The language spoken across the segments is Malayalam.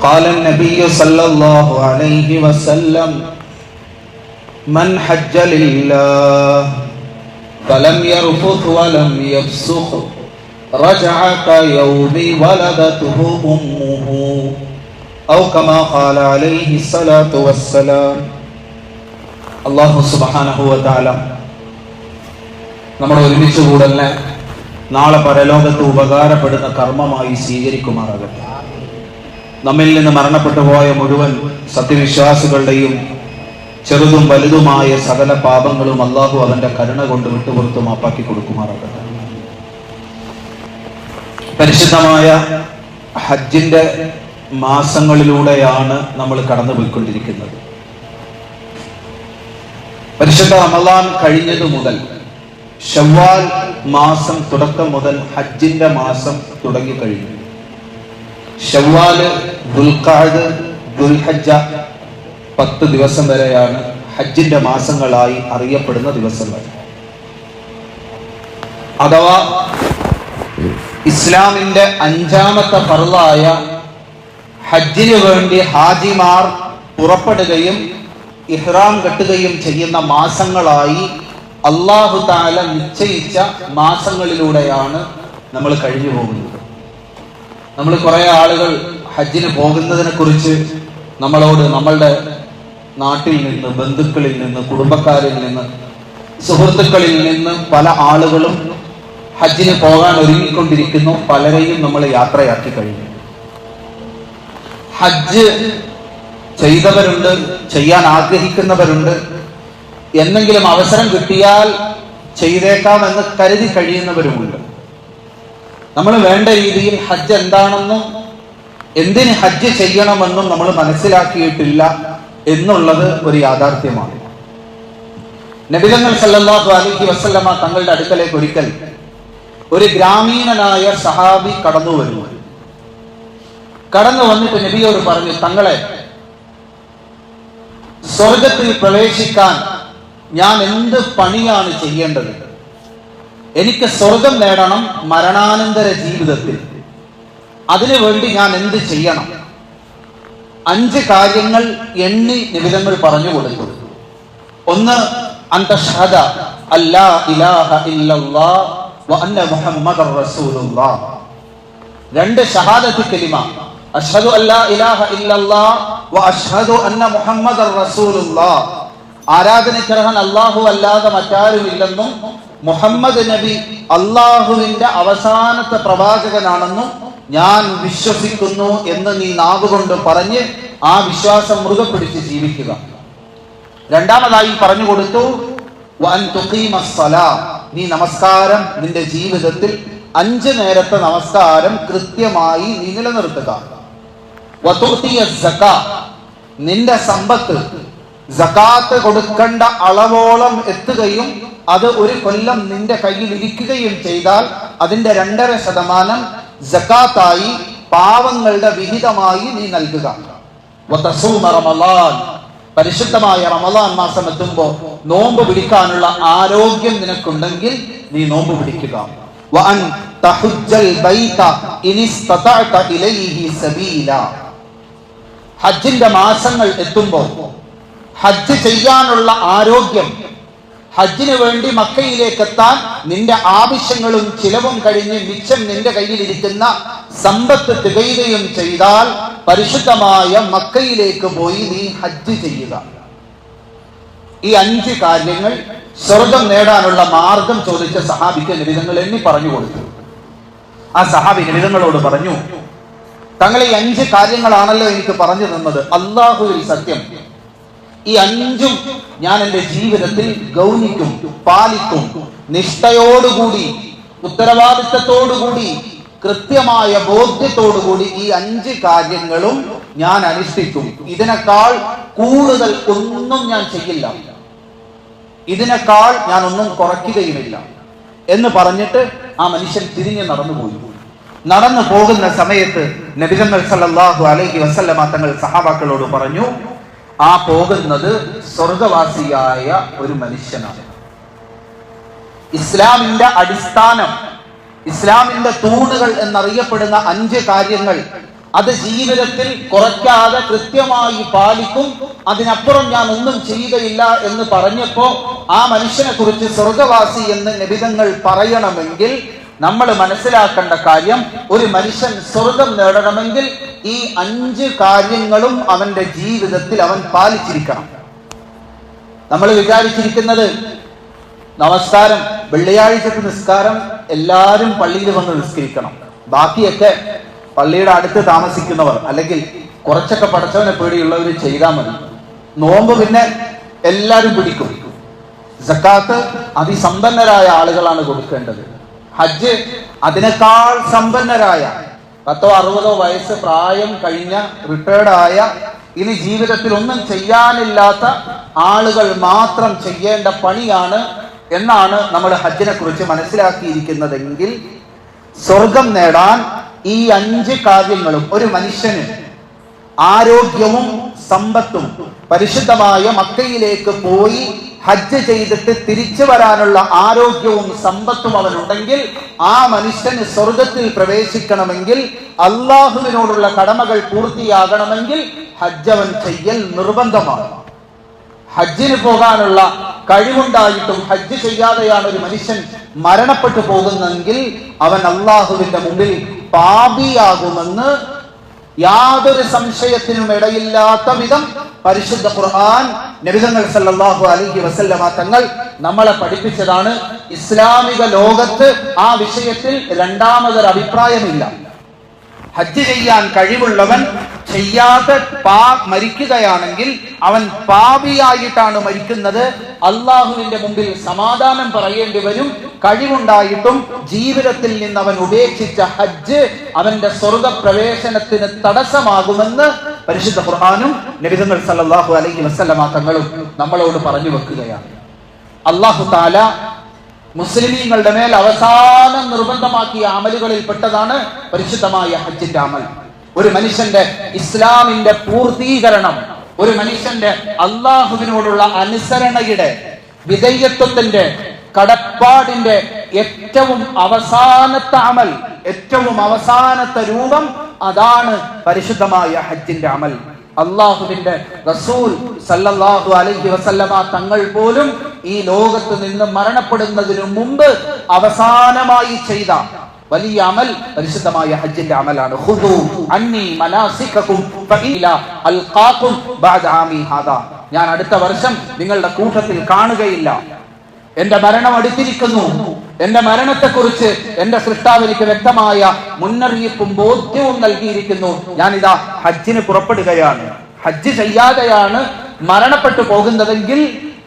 قال النبي صلى الله عليه وسلم من حج لله فلم يرفث ولم يفسق رجع كيوم ولدته أمه أو كما قال عليه الصلاة والسلام. അല്ലാഹു സുബ്ഹാനഹു വ തആല നമ്മൾ ഒരുമിച്ച് കൂടലിനെ നാളെ പരലോകത്ത് ഉപകാരപ്പെടുന്ന കർമ്മമായി സ്വീകരിക്കുമാറാകട്ടെ. നമ്മിൽ നിന്ന് മരണപ്പെട്ടു പോയ മുഴുവൻ സത്യവിശ്വാസികളുടെയും ചെറുതും വലുതുമായ സകല പാപങ്ങളും അല്ലാഹു അവന്റെ കരുണ കൊണ്ട് വിട്ടുപുറത്തു മാപ്പാക്കി കൊടുക്കുമാറാകട്ടെ. പരിശുദ്ധമായ ഹജ്ജിന്റെ മാസങ്ങളിലൂടെയാണ് നമ്മൾ കടന്നുപോയിക്കൊണ്ടിരിക്കുന്നത്. പരിശുദ്ധ റമളാൻ കഴിഞ്ഞതു മുതൽ ശവ്വാൽ മാസം തുടക്കം മുതൽ ഹജ്ജിന്റെ മാസം തുടങ്ങിക്കഴിഞ്ഞു. ശവ്വാല്, ദുൽഖഅദ്, ദുൽഹജ്ജ 10 ദിവസം വരെയാണ് ഹജ്ജിന്റെ മാസങ്ങളായി അറിയപ്പെടുന്ന ദിവസങ്ങൾ. അഥവാ ഇസ്ലാമിന്റെ 5ാമത്തെ ഫർളായ ഹജ്ജിന് വേണ്ടി ഹാജിമാർ പുറപ്പെടുകയും ഇഹ്റാം കെട്ടുകയും ചെയ്യുന്ന മാസങ്ങളായി അല്ലാഹു തആല നിശ്ചയിച്ച മാസങ്ങളിലൂടെയാണ് നമ്മൾ കഴിഞ്ഞു പോകുന്നത്. നമ്മൾ കുറെ ആളുകൾ ഹജ്ജിന് പോകുന്നതിനെ കുറിച്ച് നമ്മളോട് നമ്മളുടെ നാട്ടിൽ നിന്ന്, ബന്ധുക്കളിൽ നിന്ന്, കുടുംബക്കാരിൽ നിന്ന്, സുഹൃത്തുക്കളിൽ നിന്ന് പല ആളുകളും ഹജ്ജിന് പോകാൻ ഒരുങ്ങിക്കൊണ്ടിരിക്കുന്നു. പലരെയും നമ്മൾ യാത്രയാക്കി കഴിഞ്ഞു. ഹജ്ജ് ചെയ്തവരുണ്ട്, ചെയ്യാൻ ആഗ്രഹിക്കുന്നവരുണ്ട്, എന്തെങ്കിലും അവസരം കിട്ടിയാൽ ചെയ്തേക്കാമെന്ന് കരുതി കഴിയുന്നവരുമുണ്ട്. നമ്മൾ വേണ്ട രീതിയിൽ ഹജ്ജ് എന്താണെന്നും എന്തിന് ഹജ്ജ് ചെയ്യണമെന്നും നമ്മൾ മനസ്സിലാക്കിയിട്ടില്ല എന്നുള്ളത് ഒരു യാഥാർത്ഥ്യമാണ്. നബിതങ്ങൾ സല്ലല്ലാഹു അലൈഹി വസല്ലമ തങ്ങളുടെ അടുക്കലേക്ക് ഒരിക്കൽ ഒരു ഗ്രാമീണനായ സഹാബി കടന്നു വന്നിട്ട് നബിയോട് പറഞ്ഞു, തങ്ങളെ, സ്വർഗത്തിൽ പ്രവേശിക്കാൻ ഞാൻ എന്ത് പണിയാണ് ചെയ്യേണ്ടത്? എനിക്ക് സ്വർഗം നേടണം മരണാനന്തര ജീവിതത്തിൽ. അതിനുവേണ്ടി ഞാൻ എന്ത് ചെയ്യണം? 5 കാര്യങ്ങൾ എണ്ണി നിബിധങ്ങൾ പറഞ്ഞു കൊടുത്തു. 1, അൻ തശ്ഹദ അല്ലാ ഇലാഹ ഇല്ലല്ലാഹ് വ അന്ന മുഹമ്മദർ റസൂലുള്ളാഹ്. 2, ഷഹാദത്ത് കലിമ, അഷ്ഹദു അല്ലാ ഇലാഹ ഇല്ലല്ലാഹ് വ അഷ്ഹദു അന്ന മുഹമ്മദർ റസൂലുള്ളാഹ്. ആരാധനയ്ക്കർഹൻ അല്ലാഹു അല്ലാതെ മറ്റാരുമില്ലെന്നും മുഹമ്മദ് നബി അള്ളാഹുവിന്റെ അവസാനത്തെ പ്രവാചകനാണെന്നും ഞാൻ വിശ്വസിക്കുന്നു എന്ന് നീ നാവുകൊണ്ട് പറഞ്ഞ് ആ വിശ്വാസം മുറുകെ പിടിച്ച് ജീവിക്കുക. 2ാമതായി പറഞ്ഞു കൊടുത്തു, വഅൻ തുഖീമസ്സലാ, നീ നമസ്കാരം നിന്റെ ജീവിതത്തിൽ 5 നേരത്തെ നമസ്കാരം കൃത്യമായി നീ നിലനിർത്തുക. വതുഅ്തിയസ് സകാ, നിന്റെ സമ്പത്ത് സകാത്ത് കൊടുക്കേണ്ട അളവോളം എത്തുകയും അത് ഒരു കൊല്ലം നിന്റെ കയ്യിൽ ഇരിക്കുകയും ചെയ്താൽ അതിന്റെ 2.5% സകാത്തായി പാവങ്ങളുടെ വിഹിതമായി നീ നൽകുക. വതസൂമ റമളാൻ, പരിശുദ്ധമായ റമളാൻ മാസം എത്തുമ്പോൾ നോമ്പ് പിടിക്കാനുള്ള ആരോഗ്യം നിനക്കുണ്ടെങ്കിൽ നീ നോമ്പ് പിടിക്കുക. വഅൻ തഹുജ്ജൽ ബൈത ഇനിസ്തതഅത ഇലൈഹി സബീല, ഹജ്ജിന്റെ മാസങ്ങൾ എത്തുമ്പോൾ ഹജ്ജ് ചെയ്യാനുള്ള ആരോഗ്യം, ഹജ്ജിന് വേണ്ടി മക്കയിലേക്ക് എത്താൻ നിന്റെ ആവശ്യങ്ങളും ചിലവും കഴിഞ്ഞ് മിച്ചം നിന്റെ കയ്യിലിരിക്കുന്ന സമ്പത്ത് തികയുകയും ചെയ്താൽ പരിശുദ്ധമായ മക്കയിലേക്ക് പോയി നീ ഹജ്ജ് ചെയ്യുക. ഈ 5 കാര്യങ്ങൾ സ്വർഗം നേടാനുള്ള മാർഗം ചോദിച്ച സഹാബിക്ക് നിബിധങ്ങൾ എണ്ണി പറഞ്ഞു കൊടുത്തു. ആ സഹാബി നിബിധങ്ങളോട് പറഞ്ഞു, തങ്ങൾ ഈ 5 കാര്യങ്ങളാണല്ലോ എനിക്ക് പറഞ്ഞു തന്നത്, അല്ലാഹുവിൽ സത്യം, ഈ 5ഉം ഞാൻ എൻ്റെ ജീവിതത്തിൽ ഗൗനിക്കും, പാലിക്കും, നിഷ്ഠയോടുകൂടി, ഉത്തരവാദിത്തത്തോടുകൂടി, കൃത്യമായ ബോധ്യത്തോടുകൂടി ഈ 5 കാര്യങ്ങളും ഞാൻ അനുഷ്ഠിക്കും. ഇതിനേക്കാൾ കൂടുതൽ ഒന്നും ഞാൻ ചെയ്യില്ല, ഇതിനേക്കാൾ ഞാൻ ഒന്നും കുറയ്ക്കുകയുമില്ല എന്ന് പറഞ്ഞിട്ട് ആ മനുഷ്യൻ തിരിഞ്ഞ് നടന്നു പോകുന്ന സമയത്ത് നബിതങ്ങൾ സല്ലല്ലാഹു അലൈഹി വസല്ലമ തങ്ങൾ സഹാബാക്കളോട് പറഞ്ഞു, ആ പോകുന്നത് സ്വർഗവാസിയായ ഒരു മനുഷ്യനാണ്. ഇസ്ലാമിന്റെ അടിസ്ഥാനം, ഇസ്ലാമിന്റെ തൂണുകൾ എന്നറിയപ്പെടുന്ന 5 കാര്യങ്ങൾ അത് ജീവിതത്തിൽ കുറയ്ക്കാതെ കൃത്യമായി പാലിക്കും, അതിനപ്പുറം ഞാൻ ഒന്നും ചെയ്യുകയില്ല എന്ന് പറഞ്ഞപ്പോ ആ മനുഷ്യനെ കുറിച്ച് സ്വർഗവാസി എന്ന് നബിതങ്ങൾ പറയണമെങ്കിൽ നമ്മൾ മനസ്സിലാക്കേണ്ട കാര്യം, ഒരു മനുഷ്യൻ സ്വർഗം നേടണമെങ്കിൽ ഈ 5 കാര്യങ്ങളും അവന്റെ ജീവിതത്തിൽ അവൻ പാലിച്ചിരിക്കണം. നമ്മൾ വിചാരിച്ചിരിക്കുന്നത് നമസ്കാരം, വെള്ളിയാഴ്ചത്തെ നിസ്കാരം എല്ലാവരും പള്ളിയിൽ വന്ന് നിസ്കരിക്കണം, ബാക്കിയൊക്കെ പള്ളിയുടെ അടുത്ത് താമസിക്കുന്നവർ അല്ലെങ്കിൽ കുറച്ചൊക്കെ പടച്ചവനെ പേടിയുള്ളവർ ചെയ്താൽ മതി. നോമ്പ് പിന്നെ എല്ലാവരും പിടിക്കും. സക്കാത്ത് അതിസമ്പന്നരായ ആളുകളാണ് കൊടുക്കേണ്ടത്. ഹജ്ജ് അതിനേക്കാൾ സമ്പന്നരായ 10-60 വയസ്സ് പ്രായം കഴിഞ്ഞ റിട്ടയർഡായ ഇനി ജീവിതത്തിൽ ഒന്നും ചെയ്യാനില്ലാത്ത ആളുകൾ മാത്രം ചെയ്യേണ്ട പണിയാണ് എന്നാണ് നമ്മൾ ഹജ്ജിനെ കുറിച്ച് മനസ്സിലാക്കിയിരിക്കുന്നതെങ്കിൽ, സ്വർഗം നേടാൻ ഈ 5 കാര്യങ്ങളും, ഒരു മനുഷ്യന് ആരോഗ്യവും സമ്പത്തും പരിശുദ്ധമായ മക്കയിലേക്ക് പോയി ഹജ്ജ് ചെയ്തിട്ട് തിരിച്ചു വരാനുള്ള ആരോഗ്യവും സമ്പത്തും അവനുണ്ടെങ്കിൽ ആ മനുഷ്യന് സ്വർഗത്തിൽ പ്രവേശിക്കണമെങ്കിൽ, അള്ളാഹുവിനോടുള്ള കടമകൾ പൂർത്തിയാകണമെങ്കിൽ ഹജ്ജ് അവൻ ചെയ്യൽ നിർബന്ധമാണ്. ഹജ്ജിന് പോകാനുള്ള കഴിവുണ്ടായിട്ടും ഹജ്ജ് ചെയ്യാതെയാണ് ഒരു മനുഷ്യൻ മരണപ്പെട്ടു പോകുന്നതെങ്കിൽ അവൻ അള്ളാഹുവിന്റെ മുമ്പിൽ പാപിയാകുമെന്ന് യാതൊരു സംശയത്തിനും ഇടയില്ലാത്ത വിധം പരിശുദ്ധ ഖുർആൻ നബിതങ്ങൾ സല്ലല്ലാഹു അലൈഹി വസല്ലമ തങ്ങൾ നമ്മളെ പഠിപ്പിച്ചതാണ്. ഇസ്ലാമിക ലോകത്ത് ആ വിഷയത്തിൽ രണ്ടാമതൊരു അഭിപ്രായമില്ല. ഹജ്ജ് ചെയ്യാൻ കഴിവുള്ളവൻ ചെയ്യാതെ മരിക്കുകയാണെങ്കിൽ അവൻ പാപിയായിട്ടാണ് മരിക്കുന്നത്. അള്ളാഹുവിന്റെ മുമ്പിൽ സമാധാനം പറയേണ്ടി വരും. കഴിവുണ്ടായിട്ടും ജീവിതത്തിൽ നിന്ന് അവൻ ഉപേക്ഷിച്ച ഹജ്ജ് അവന്റെ സ്വർഗപ്രവേശനത്തിന് തടസ്സമാകുമെന്ന് പരിശുദ്ധ ഖുർആനും നബിതങ്ങൾ സല്ലല്ലാഹു അലൈഹി വസല്ലമ തങ്ങളും നമ്മളോട് പറഞ്ഞു വെക്കുകയാണ്. അല്ലാഹു തആല മുസ്ലിമീങ്ങളുടെ മേൽ അവസാനം നിർബന്ധമാക്കിയ അമലുകളിൽ പെട്ടതാണ് പരിശുദ്ധമായ ഹജ്ജിന്റെ അമൽ. ഒരു മനുഷ്യന്റെ ഇസ്ലാമിന്റെ പൂർത്തീകരണം, ഒരു മനുഷ്യന്റെ അള്ളാഹുവിനോടുള്ള അനുസരണയുടെ, വിധേയത്വത്തിന്റെ, കടപ്പാടിന്റെ ഏറ്റവും അവസാനത്തെ അമൽ, ഏറ്റവും അവസാനത്തെ രൂപം അതാണ് പരിശുദ്ധമായ ഹജ്ജിന്റെ അമൽ. അള്ളാഹുവിന്റെ റസൂൽ സല്ലല്ലാഹു അലൈഹി വസല്ലമ തങ്ങൾ പോലും ഈ ലോകത്ത് നിന്ന് മരണപ്പെടുന്നതിനു മുമ്പ് അവസാനമായി ചെയ്ത വലിയ അമൽ പരിശുദ്ധമായ ഹജ്ജിന്റെ അമലാണ്. ഖുദൂ അന്നി മനാസികകും ഫഇലാ അൽഖാകും ബഅദ ആമി ഹാദാ. ഞാൻ അടുത്ത വർഷം നിങ്ങളുടെ കൂട്ടത്തിൽ കാണുകയില്ല. എന്റെ മരണം അടുത്തിരിക്കുന്നു. എന്റെ മരണത്തെക്കുറിച്ച് എന്റെ സൃഷ്ടാവ് എനിക്ക് വ്യക്തമായ മുന്നറിയിപ്പും ബോധ്യവും നൽകിയിരിക്കുന്നു. ഞാനിതാ ഹജ്ജിന് പുറപ്പെടുകയാണ്. ഹജ്ജ് ചെയ്യാതെയാണ് മരണപ്പെട്ടു പോകുന്നതെങ്കിൽ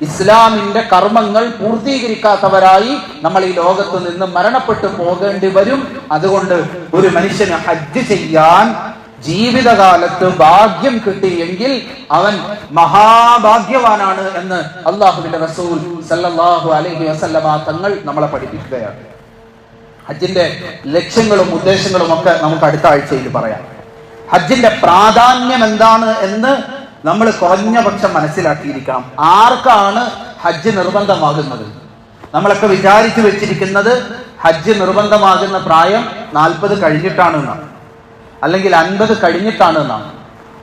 ഇസ്ലാമിന്റെ കർമ്മങ്ങൾ പൂർത്തീകരിക്കാത്തവരായി നമ്മൾ ഈ ലോകത്ത് നിന്ന് മരണപ്പെട്ടു പോകേണ്ടി വരും. അതുകൊണ്ട് ഒരു മനുഷ്യന് ഹജ്ജ് ചെയ്യാൻ ജീവിതകാലത്ത് ഭാഗ്യം കിട്ടിയെങ്കിൽ അവൻ മഹാഭാഗ്യവാനാണ് എന്ന് അള്ളാഹുവിന്റെ റസൂൽ സല്ലല്ലാഹു അലൈഹി വസല്ലമ തങ്ങൾ നമ്മളെ പഠിപ്പിക്കുകയാണ്. ഹജ്ജിന്റെ ലക്ഷ്യങ്ങളും ഉദ്ദേശങ്ങളും ഒക്കെ നമുക്ക് അടുത്ത ആഴ്ചയിൽ പറയാം. ഹജ്ജിന്റെ പ്രാധാന്യം എന്താണ് എന്ന് നമ്മൾ കുറഞ്ഞ പക്ഷം മനസ്സിലാക്കിയിരിക്കണം. ആർക്കാണ് ഹജ്ജ് നിർബന്ധമാകുന്നത്? നമ്മളൊക്കെ വിചാരിച്ചു വെച്ചിരിക്കുന്നത് ഹജ്ജ് നിർബന്ധമാകുന്ന പ്രായം 40 കഴിഞ്ഞിട്ടാണ് എന്നാണ്, അല്ലെങ്കിൽ 50 കഴിഞ്ഞിട്ടാണ് എന്നാണ്.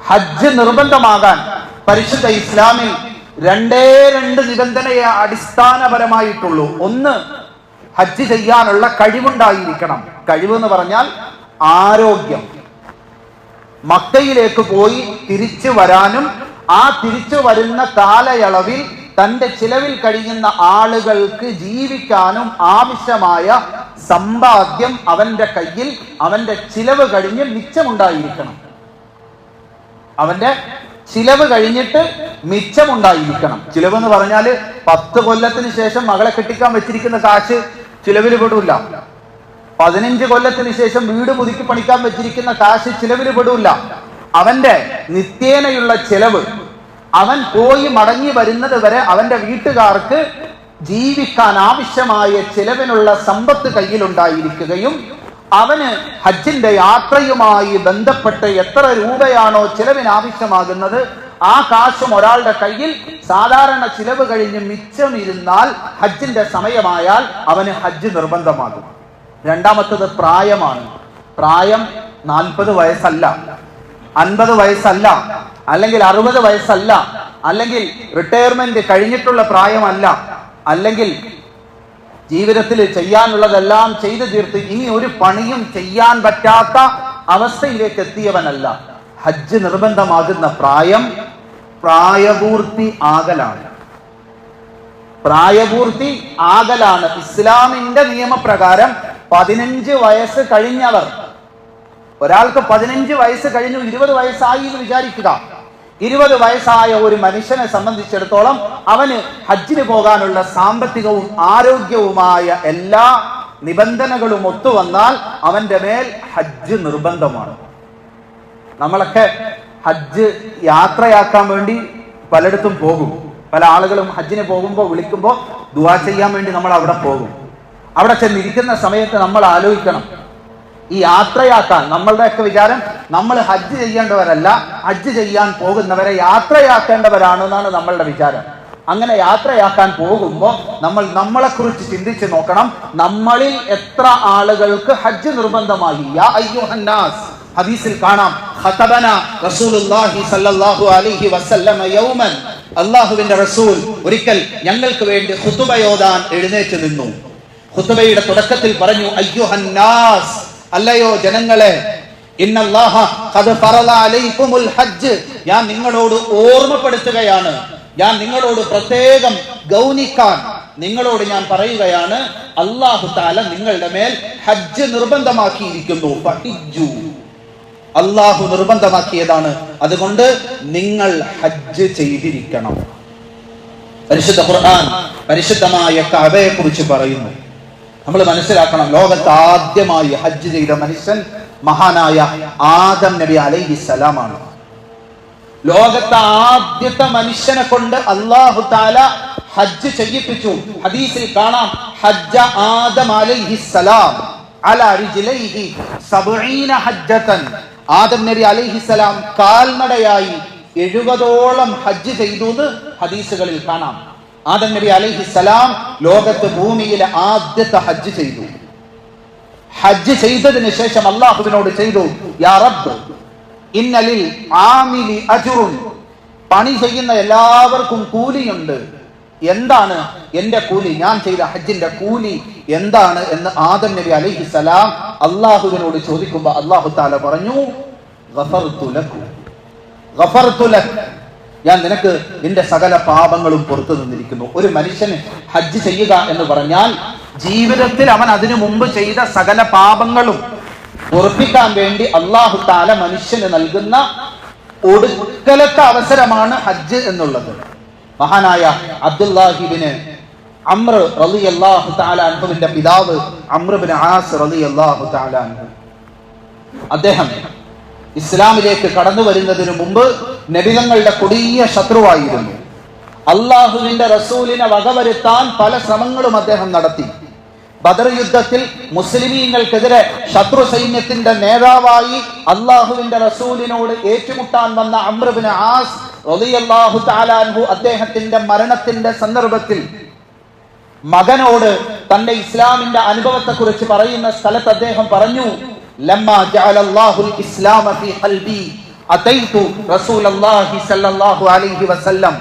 ഹജ്ജ് നിർബന്ധമാകാൻ പരിശുദ്ധ ഇസ്ലാമിൽ 2 നിബന്ധനയെ അടിസ്ഥാനപരമായിട്ടുള്ളൂ. ഒന്ന്, ഹജ്ജ് ചെയ്യാനുള്ള കഴിവുണ്ടായിരിക്കണം. കഴിവ് എന്ന് പറഞ്ഞാൽ ആരോഗ്യം. മക്കയിലേക്ക് പോയി തിരിച്ചു വരാനും ആ തിരിച്ചു വരുന്ന കാലയളവിൽ തന്റെ ചിലവിൽ കഴിയുന്ന ആളുകൾക്ക് ജീവിക്കാനും ആവശ്യമായ സമ്പാദ്യം അവന്റെ കയ്യിൽ അവന്റെ ചിലവ് കഴിഞ്ഞ് മിച്ചമുണ്ടായിരിക്കണം. അവന്റെ ചിലവ് കഴിഞ്ഞിട്ട് മിച്ചമുണ്ടായിരിക്കണം. ചിലവ് എന്ന് പറഞ്ഞാല് 10 കൊല്ലത്തിന് ശേഷം മകളെ കെട്ടിക്കാൻ വെച്ചിരിക്കുന്ന കാശ് ചിലവിൽ പെടൂല. 15 കൊല്ലത്തിന് ശേഷം വീട് പുതുക്കി പണിക്കാൻ വെച്ചിരിക്കുന്ന കാശ് ചിലവിൽ പെടൂല. അവന്റെ നിത്യേനയുള്ള ചിലവ്, അവൻ പോയി മടങ്ങി വരുന്നത് വരെ അവന്റെ വീട്ടുകാർക്ക് ജീവിക്കാൻ ആവശ്യമായ ചിലവിനുള്ള സമ്പത്ത് കയ്യിലുണ്ടായിരിക്കുകയും അവന് ഹജ്ജിന്റെ യാത്രയുമായി ബന്ധപ്പെട്ട് എത്ര രൂപയാണോ ചിലവിന് ആവശ്യമാകുന്നത് ആ കാശും ഒരാളുടെ കയ്യിൽ സാധാരണ ചിലവ് കഴിഞ്ഞ് മിച്ചമിരുന്നാൽ ഹജ്ജിന്റെ സമയമായാൽ അവന് ഹജ്ജ് നിർബന്ധമാകും. രണ്ടാമത്തത് പ്രായമാണ്. പ്രായം 40 വയസ്സല്ല, 50 വയസ്സല്ല, അല്ലെങ്കിൽ 60 വയസ്സല്ല, അല്ലെങ്കിൽ റിട്ടയർമെന്റ് കഴിഞ്ഞിട്ടുള്ള പ്രായമല്ല, അല്ലെങ്കിൽ ജീവിതത്തിൽ ചെയ്യാനുള്ളതെല്ലാം ചെയ്തു തീർത്ത് ഇനി ഒരു പണിയും ചെയ്യാൻ പറ്റാത്ത അവസ്ഥയിലേക്ക് എത്തിയവനല്ല. ഹജ്ജ് നിർബന്ധമാകുന്ന പ്രായം പ്രായപൂർത്തി ആകലാണ്. പ്രായപൂർത്തി ആകലാണ്. ഇസ്ലാമിന്റെ നിയമപ്രകാരം 15 വയസ്സ് കഴിഞ്ഞവർ, ഒരാൾക്ക് 15 വയസ്സ് കഴിഞ്ഞു 20 വയസ്സായി എന്ന് വിചാരിക്കുക. 20 വയസ്സായ ഒരു മനുഷ്യനെ സംബന്ധിച്ചിടത്തോളം അവന് ഹജ്ജിന് പോകാനുള്ള സാമ്പത്തികവും ആരോഗ്യവുമായ എല്ലാ നിബന്ധനകളും ഒത്തുവന്നാൽ അവന്റെ മേൽ ഹജ്ജ് നിർബന്ധമാണ്. നമ്മളൊക്കെ ഹജ്ജ് യാത്രയാക്കാൻ വേണ്ടി പലയിടത്തും പോകും. പല ആളുകളും ഹജ്ജിന് പോകുമ്പോൾ വിളിക്കുമ്പോൾ ദുആ ചെയ്യാൻ വേണ്ടി നമ്മൾ അവിടെ പോകും. അവിടെ ചെന്നിരിക്കുന്ന സമയത്ത് നമ്മൾ ആലോചിക്കണം, ഈ യാത്രയാക്കാൻ, നമ്മളുടെയൊക്കെ വിചാരം നമ്മൾ ഹജ്ജ് ചെയ്യേണ്ടവരല്ല, ഹജ്ജ് ചെയ്യാൻ പോകുന്നവരെ യാത്രയാക്കേണ്ടവരാണ് എന്നാണ് നമ്മളുടെ വിചാരം. അങ്ങനെ യാത്രയാക്കാൻ പോകുമ്പോൾ നമ്മൾ നമ്മളെക്കുറിച്ച് ചിന്തിച്ച് നോക്കണം, നമ്മളിൽ എത്ര ആളുകൾക്ക് ഹജ്ജ് നിർബന്ധമായി. യാ അയ്യുഹന്നാസ്, ഹദീസിൽ കാണാം, ഖതബന റസൂലുള്ളാഹി സ്വല്ലല്ലാഹു അലൈഹി വസല്ലമ യൗമൻ, അല്ലാഹുവിന്റെ റസൂൽ ഒരിക്കൽ ഞങ്ങൾക്ക് വേണ്ടി ഖുതുബയോദാൻ എഴുന്നേറ്റ് നിന്നു. ഖുതുബയുടെ തുടക്കത്തിൽ പറഞ്ഞു, അയ്യുഹന്നാസ്, അല്ലയോ ജനങ്ങളെ, ഇന്നല്ലാഹ ഖദ് ഫറള അലൈക്കുമുൽ ഹജ്ജ്, ഞാൻ നിങ്ങളോട് ഓർമ്മപ്പെടുത്തുകയാണ്, ഞാൻ നിങ്ങളോട് പ്രത്യേകം ഗൗനിക്കാൻ നിങ്ങളോട് ഞാൻ പറയുകയാണ്, അല്ലാഹു തആല നിങ്ങളുടെ മേൽ ഹജ്ജ് നിർബന്ധമാക്കിയിരിക്കുന്നു. ഫഹിജ്ജു, അല്ലാഹു നിർബന്ധമാക്കിയതാണ്, അതുകൊണ്ട് നിങ്ങൾ ഹജ്ജ് ചെയ്തിരിക്കണം. പരിശുദ്ധ ഖുർആൻ പരിശുദ്ധമായ കഅബയെ കുറിച്ച് പറയുന്നു. നമ്മൾ മനസ്സിലാക്കണം, ലോകത്ത് ആദ്യമായി ഹജ്ജ് ചെയ്ത മനുഷ്യൻ മഹാനായ ആദം നബി അലൈഹിസ്സലാമാണ്. ലോകത്തെ ആദ്യത്തെ മനുഷ്യനെ കൊണ്ട് അല്ലാഹു തആല ഹജ്ജ് ചെയ്യിപ്പിച്ചു. ഹദീസിൽ കാണാം, ഹജ്ജ ആദം അലൈഹിസ്സലാം അലാ റിജ്ലൈഹി 70 ഹജ്ജതൻ. ആദം നബി അലൈഹിസ്സലാം കാൽനടയായി 70ഓളം ഹജ്ജ് ചെയ്തു എന്ന് ഹദീസുകളിൽ കാണാം. ആദം നബി അലൈഹിസ്സലാം ലോകത്ത് ഭൂമിയിലെ ആദ്യത്തെ ഹജ്ജ് ചെയ്തു. ഹജ്ജ് ചെയ്തതിന് ശേഷം അല്ലാഹുവിനോട് ചെയ്തു, യാ റബ്ബ് ഇന്നലിൽ ആമിലി അജ്റുൻ, പണി ചെയ്യുന്ന എല്ലാവർക്കും കൂലിയുണ്ട്, എന്താണ് എന്റെ കൂലി, ഞാൻ ചെയ്ത ഹജ്ജിന്റെ കൂലി എന്താണ് എന്ന് ആദം നബി അലൈഹിസ്സലാം അല്ലാഹുവിനോട് ചോദിക്കുമ്പോൾ അല്ലാഹു തആല പറഞ്ഞു, ഗഫർതു ലകു, ഗഫർതു ലക്, ഞാൻ നിനക്ക് നിന്റെ സകല പാപങ്ങളും പുറത്തു നിന്നിരിക്കുന്നു. ഒരു മനുഷ്യന് ഹജ്ജ് ചെയ്യുക എന്ന് പറഞ്ഞാൽ ജീവിതത്തിൽ അവൻ അതിനു മുമ്പ് ചെയ്ത സകല പാപങ്ങളും ഉറപ്പിക്കാൻ വേണ്ടി അല്ലാഹു തആല മനുഷ്യന് നൽകുന്ന ഒടുക്കലത്തെ അവസരമാണ് ഹജ്ജ് എന്നുള്ളത്. മഹാനായ അബ്ദുല്ലാഹി ഇബ്നു അംർ റളിയല്ലാഹു തആല അൻഹുവിന്റെ പിതാവ് അംർ ഇബ്നു ആസ് റളിയല്ലാഹു തആല അൻഹു, അദ്ദേഹം ഇസ്ലാമിലേക്ക് കടന്നു വരുന്നതിന് മുമ്പ് നബിതങ്ങളുടെ കൊടിയ ശത്രുവായിരുന്നു. അല്ലാഹുവിന്റെ റസൂലിനെ വകവരുത്താൻ പല ശ്രമങ്ങളും അദ്ദേഹം നടത്തി. ബദർ യുദ്ധത്തിൽ മുസ്ലിമീങ്ങൾക്കെതിരെ ശത്രു സൈന്യത്തിന്റെ നേതാവായി അല്ലാഹുവിന്റെ റസൂലിനോട് ഏറ്റുമുട്ടാൻ വന്ന അംർ ഇബ്നു ആസ് റളിയല്ലാഹു തആല അൻഹു അദ്ദേഹത്തിന്റെ മരണത്തിന്റെ സന്ദർഭത്തിൽ മകനോട് തന്റെ ഇസ്ലാമിന്റെ അനുഭവത്തെ കുറിച്ച് പറയുന്ന സ്ഥലത്ത് അദ്ദേഹം പറഞ്ഞു, ലമ്മാ ജഅലല്ലാഹുൽ ഇസ്ലാമ ഫീ ഖൽബി അതൈതു റസൂലല്ലാഹി സ്വല്ലല്ലാഹു അലൈഹി വസല്ലം,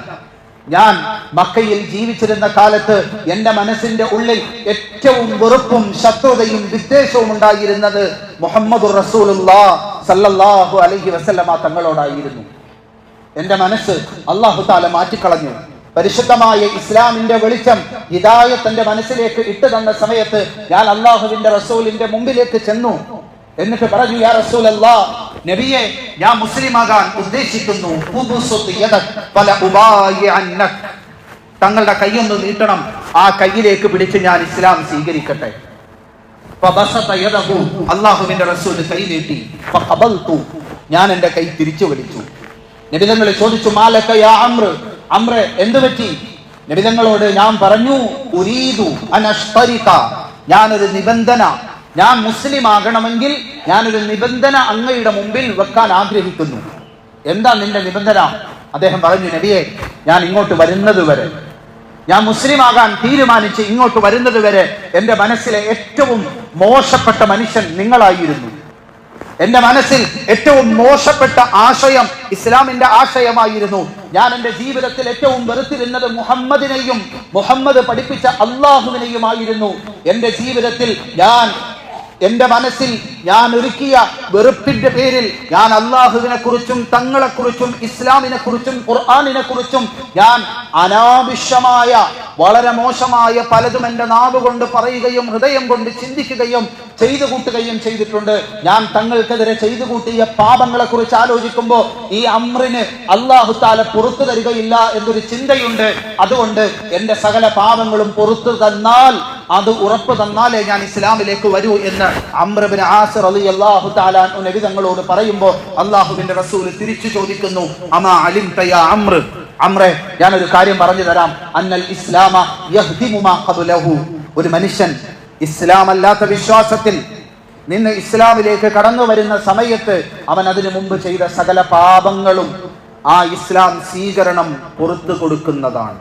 ഞാൻ മക്കയിൽ ജീവിച്ചിരുന്ന കാലത്ത് എന്റെ മനസ്സിന്റെ ഉള്ളിൽ ഏറ്റവും വെറുപ്പും ശത്രുതയും വിദ്വേഷവും ഉണ്ടായിരുന്നത് മുഹമ്മദുർ റസൂലുള്ളാഹി സ്വല്ലല്ലാഹു അലൈഹി വസല്ലമ തങ്ങളോടായിരുന്നു. എന്റെ മനസ്സ് അല്ലാഹു തആല മാറ്റിക്കളഞ്ഞു. പരിശുദ്ധമായ ഇസ്ലാമിന്റെ വെളിച്ചം ഹിദായത്ത് എന്റെ മനസ്സിലേക്ക് ഇട്ടു തന്ന സമയത്ത് ഞാൻ അല്ലാഹുവിന്റെ റസൂലിന്റെ മുമ്പിലേക്ക് ചെന്നു. എന്നിട്ട് പറഞ്ഞു, യാ റസൂലല്ലാഹ്, നബിയെ, ഞാൻ മുസ്ലിമാകാൻ ഉദ്ദേശിക്കുന്നു. തങ്ങളുടെ കൈയൊന്ന് നീട്ടണം, ആ കൈയിലേക്ക് പിടിച്ച് ഞാൻ ഇസ്ലാം സ്വീകരിക്കട്ടെ. അല്ലാഹുവിന്റെ റസൂൽ കൈ നീട്ടി. ഞാൻ എന്റെ കൈ തിരിച്ചു വലിച്ചു. നബിതങ്ങൾ ചോദിച്ചു, മാലക യാ അംർ, അംറെ എന്തു പറ്റി? നബിതങ്ങളോട് ഞാൻ പറഞ്ഞു, ഉരീദു അൻ അഷ്തരിക, ഞാനൊരു നിബന്ധന, ഞാൻ മുസ്ലിം ആകണമെങ്കിൽ ഞാനൊരു നിബന്ധന അങ്ങയുടെ മുമ്പിൽ വെക്കാൻ ആഗ്രഹിക്കുന്നു. എന്താ നിന്റെ നിബന്ധന? അദ്ദേഹം പറഞ്ഞു, നബിയെ, ഞാൻ ഇങ്ങോട്ട് വരുന്നത് വരെ, ഞാൻ മുസ്ലിം ആകാൻ തീരുമാനിച്ച് ഇങ്ങോട്ട് വരുന്നത് വരെ എന്റെ മനസ്സിലെ ഏറ്റവും മോശപ്പെട്ട മനുഷ്യൻ നിങ്ങളായിരുന്നു. എന്റെ മനസ്സിൽ ഏറ്റവും മോശപ്പെട്ട ആശയം ഇസ്ലാമിന്റെ ആശയമായിരുന്നു. ഞാൻ എന്റെ ജീവിതത്തിൽ ഏറ്റവും വെറുത്തിരുന്നത് മുഹമ്മദിനെയും മുഹമ്മദ് പഠിപ്പിച്ച അള്ളാഹുവിനെയുമായിരുന്നു. എന്റെ ജീവിതത്തിൽ എന്റെ മനസ്സിൽ ഞാൻ ഒരുക്കിയ വെറുപ്പിന്റെ പേരിൽ ഞാൻ അള്ളാഹുവിനെ കുറിച്ചും തങ്ങളെ കുറിച്ചും ഇസ്ലാമിനെ കുറിച്ചും ഖുർആനിനെ കുറിച്ചും ഞാൻ അനാവശ്യമായ വളരെ മോശമായ പലതും എന്റെ നാവ് കൊണ്ട് പറയുകയും ഹൃദയം കൊണ്ട് ചിന്തിക്കുകയും ചെയ്തു കൂട്ടുകയും ചെയ്തിട്ടുണ്ട്. ഞാൻ തങ്ങൾക്കെതിരെ ചെയ്തു കൂട്ടിയ പാപങ്ങളെ കുറിച്ച് ആലോചിക്കുമ്പോൾ ഈ അമ്രിന് അല്ലാഹു തആല പുറത്തു തരികയില്ല എന്നൊരു ചിന്തയുണ്ട്. അതുകൊണ്ട് എന്റെ സകല പാപങ്ങളും പുറത്തു തന്നാൽ, അത് ഉറപ്പ് തന്നാലേ ഞാൻ ഇസ്ലാമിലേക്ക് വരൂ എന്ന് അംർ ഇബ്നു ആസ് റളിയല്ലാഹു തആല അൻഹു നബി തങ്ങളോട് പറയുമ്പോൾ അല്ലാഹുവിന്റെ റസൂൽ തിരിച്ചു ചോദിക്കുന്നു, അമാ അലിംത യാ അംർ, അംറെ ഞാനൊരു കാര്യം പറഞ്ഞു തരാം. അന്നൽ ഇസ്ലാമ യഹ്ദിമു മാ ഖബ്ലഹു. ഒരു മനുഷ്യൻ ഇസ്ലാം അല്ലാത്ത വിശ്വാസത്തിൽ നിന്ന് ഇസ്ലാമിലേക്ക് കടന്നു വരുന്ന സമയത്ത് അവൻ അതിനു മുമ്പ് ചെയ്ത സകല പാപങ്ങളും ആ ഇസ്ലാം സ്വീകരണം പുറത്തു കൊടുക്കുന്നതാണ്.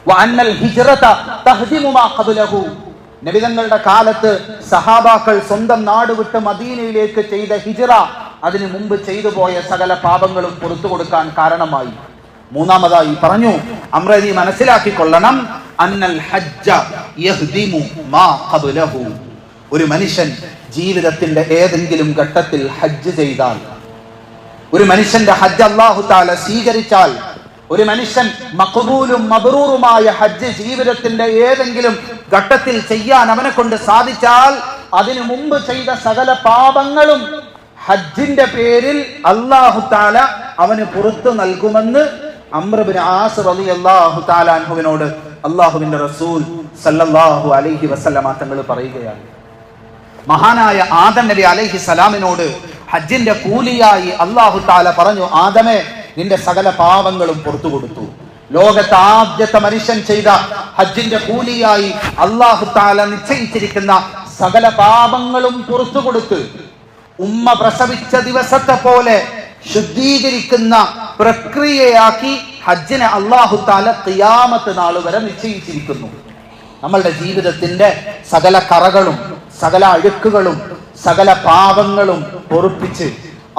വഅന്നൽ ഹിജ്റത തഹ്ദിമു മാ ഖബ്ലഹു. നബിതങ്ങളുടെ കാലത്ത് സഹാബാക്കൾ സ്വന്തം നാട് വിട്ട് മദീനയിലേക്ക് ചെയ്ത ഹിജ്റ അതിനു മുമ്പ് ചെയ്തു പോയ സകല പാപങ്ങളും പുറത്തു കൊടുക്കാൻ കാരണമായി. മൂന്നാമതായി പറഞ്ഞു, അംറ നീ മനസ്സിലാക്കിക്കൊള്ളണം, അന്നൽ ഹജ്ജ യഹ്ദിമു മാ ഖബ്ലഹു. ഒരു മനുഷ്യൻ ജീവിതത്തിന്റെ ഏതെങ്കിലും ഘട്ടത്തിൽ ഹജ്ജ് ചെയ്താൽ, ഒരു മനുഷ്യന്റെ ഹജ്ജ് അല്ലാഹു തആല സ്വീകരിച്ചാൽ, ഒരു മനുഷ്യൻ മഖ്ബൂലും മബ്റൂറുമായ ഹജ്ജ് ജീവിതത്തിന്റെ ഏതെങ്കിലും ഘട്ടത്തിൽ ചെയ്യാൻ അവനെ കൊണ്ട് സാധിച്ചാൽ, അതിനു മുമ്പ് ചെയ്ത സകല പാപങ്ങളും ഹജ്ജിന്റെ പേരിൽ അല്ലാഹു തആല അവന് പുറത്തു നൽകുമെന്ന് അംർ ഇബ്നു ആസ് റളിയല്ലാഹു തആല അൻഹുവിനോട് അല്ലാഹുവിന്റെ റസൂൽ സല്ലല്ലാഹു അലൈഹി വസല്ലമ തങ്ങൾ പറയുകയാണ്. മഹാനായ ആദം നബി അലൈഹി സലാമിനോട് ഹജ്ജിന്റെ കൂലിയായി അല്ലാഹു തആല പറഞ്ഞു, ആദമേ നിന്റെ സകല പാപങ്ങളും പുറത്തു കൊടുത്തു. ലോകത്തെ ആദ്യത്തെ മനുഷ്യൻ ചെയ്ത ഹജ്ജിന്റെ കൂലിയായി അല്ലാഹു തആല നിശ്ചയിച്ചിരിക്കുന്ന സകല പാപങ്ങളും പുറത്തു കൊടുത്ത് ഉമ്മ പ്രസവിച്ച ദിവസത്തെ പോലെ ശുദ്ധീകരിക്കുന്ന പ്രക്രിയയാക്കി ഹജ്ജിനെ അല്ലാഹു തആല ഖിയാമത്ത് നാൾ വരെ നിശ്ചയിച്ചിരിക്കുന്നു. നമ്മളുടെ ജീവിതത്തിന്റെ സകല കറകളും സകല അഴുക്കുകളും സകല പാപങ്ങളും പൊറുപ്പിച്ച്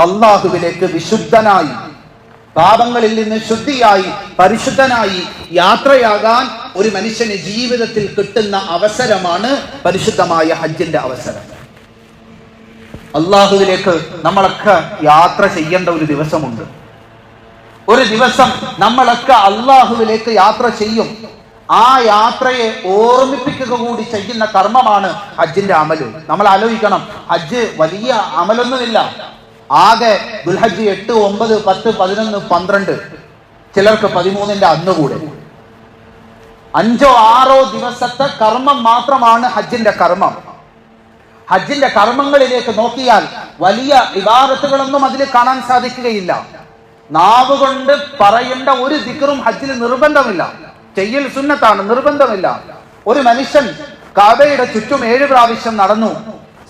അല്ലാഹുവിലേക്ക് വിശുദ്ധനായി, പാപങ്ങളിൽ നിന്ന് ശുദ്ധിയായി, പരിശുദ്ധനായി യാത്രയാകാൻ ഒരു മനുഷ്യന് ജീവിതത്തിൽ കിട്ടുന്ന അവസരമാണ് പരിശുദ്ധമായ ഹജ്ജിന്റെ അവസരം. അള്ളാഹുവിലേക്ക് നമ്മളൊക്കെ യാത്ര ചെയ്യേണ്ട ഒരു ദിവസമുണ്ട്. ഒരു ദിവസം നമ്മളൊക്കെ അള്ളാഹുവിലേക്ക് യാത്ര ചെയ്യും. ആ യാത്രയെ ഓർമ്മിപ്പിക്കുക കൂടി ചെയ്യുന്ന കർമ്മമാണ് ഹജ്ജിന്റെ അമല്. നമ്മൾ ആലോചിക്കണം, ഹജ്ജ് വലിയ അമലൊന്നുമില്ല. ആകെ ദുൽഹജ്ജ് 8, 9, 10, 11, 12, ചിലർക്ക് 13ന്റെ അന്നുകൂടെ 5 or 6 ദിവസത്തെ കർമ്മം മാത്രമാണ് ഹജ്ജിന്റെ കർമ്മം. ഹജ്ജിന്റെ കർമ്മങ്ങളിലേക്ക് നോക്കിയാൽ വലിയ ഇബാദത്തുകളൊന്നും അതിൽ കാണാൻ സാധിക്കുകയില്ല. നാവ് കൊണ്ട് പറയേണ്ട ഒരു ദിക്റും ഹജ്ജിൽ നിർബന്ധമില്ല. ചെയ്യൽ സുന്നത്താണ്, നിർബന്ധമില്ല. ഒരു മനുഷ്യൻ കഅബയുടെ ചുറ്റും 7 പ്രാവശ്യം നടന്നു.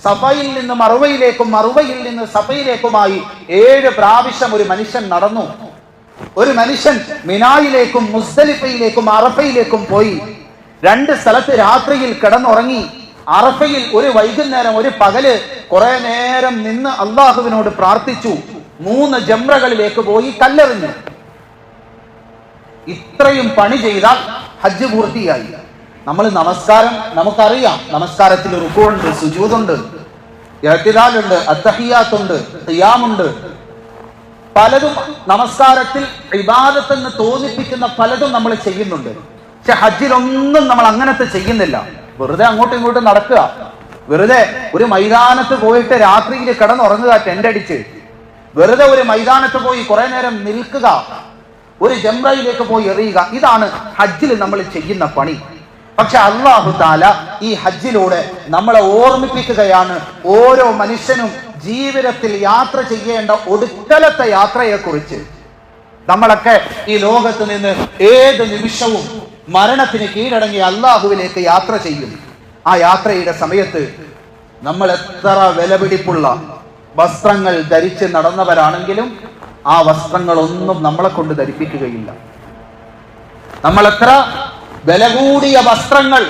സഫയിൽ നിന്ന് മറുവയിലേക്കും മറുവയിൽ നിന്ന് സഫയിലേക്കുമായി 7 പ്രാവശ്യം ഒരു മനുഷ്യൻ നടന്നു. ഒരു മനുഷ്യൻ മിനായിലേക്കും മുസ്ദലിഫയിലേക്കും അറഫയിലേക്കും പോയി 2 സ്ഥലത്ത് രാത്രിയിൽ കിടന്നുറങ്ങി. അറഫയിൽ ഒരു വൈകുന്നേരം ഒരു പകല് കുറെ നേരം നിന്ന് അള്ളാഹുവിനോട് പ്രാർത്ഥിച്ചു. 3 ജംറകളിലേക്ക് പോയി കല്ലെറിഞ്ഞു. ഇത്രയും പണി ചെയ്താൽ ഹജ്ജ് പൂർത്തിയായി. നമ്മൾ നമസ്കാരം നമുക്കറിയാം, നമസ്കാരത്തിൽ റുകൂഉണ്ട്, സുജൂദുണ്ട്, ഇഅ്തിദാലുണ്ട്, അത്തഹിയാത്തുണ്ട്, ഖിയാമുണ്ട്. പലതും നമസ്കാരത്തിൽ ഇബാദത്ത് എന്ന് തോന്നിപ്പിക്കുന്ന പലതും നമ്മൾ ചെയ്യുന്നുണ്ട്. പക്ഷെ ഹജ്ജിലൊന്നും നമ്മൾ അങ്ങനത്തെ ചെയ്യുന്നില്ല. വെറുതെ അങ്ങോട്ടും ഇങ്ങോട്ടും നടക്കുക, വെറുതെ ഒരു മൈതാനത്ത് പോയിട്ട് രാത്രിയിൽ കിടന്നുറങ്ങുക ടെന്റ് അടിച്ച്, വെറുതെ ഒരു മൈതാനത്ത് പോയി കുറെ നേരം നിൽക്കുക, ഒരു ജംറയിലേക്ക് പോയി എറിയുക. ഇതാണ് ഹജ്ജിൽ നമ്മൾ ചെയ്യുന്ന പണി. പക്ഷെ അല്ലാഹു തആല ഈ ഹജ്ജിലൂടെ നമ്മളെ ഓർമ്മിപ്പിക്കുകയാണ് ഓരോ മനുഷ്യനും ജീവിതത്തിൽ യാത്ര ചെയ്യേണ്ട ഒടുക്കലത്തെ യാത്രയെക്കുറിച്ച്. നമ്മളൊക്കെ ഈ ലോകത്ത് നിന്ന് ഏത് നിമിഷവും മരണത്തിന് കീഴടങ്ങി അല്ലാഹുവിലേക്ക് യാത്ര ചെയ്യും. ആ യാത്രയുടെ സമയത്ത് നമ്മൾ എത്ര വിലപിടിപ്പുള്ള വസ്ത്രങ്ങൾ ധരിച്ച് നടന്നവരാണെങ്കിലും ആ വസ്ത്രങ്ങളൊന്നും നമ്മളെ കൊണ്ട് ധരിപ്പിക്കുകയില്ല. നമ്മൾ എത്ര വില കൂടിയ വസ്ത്രങ്ങൾ,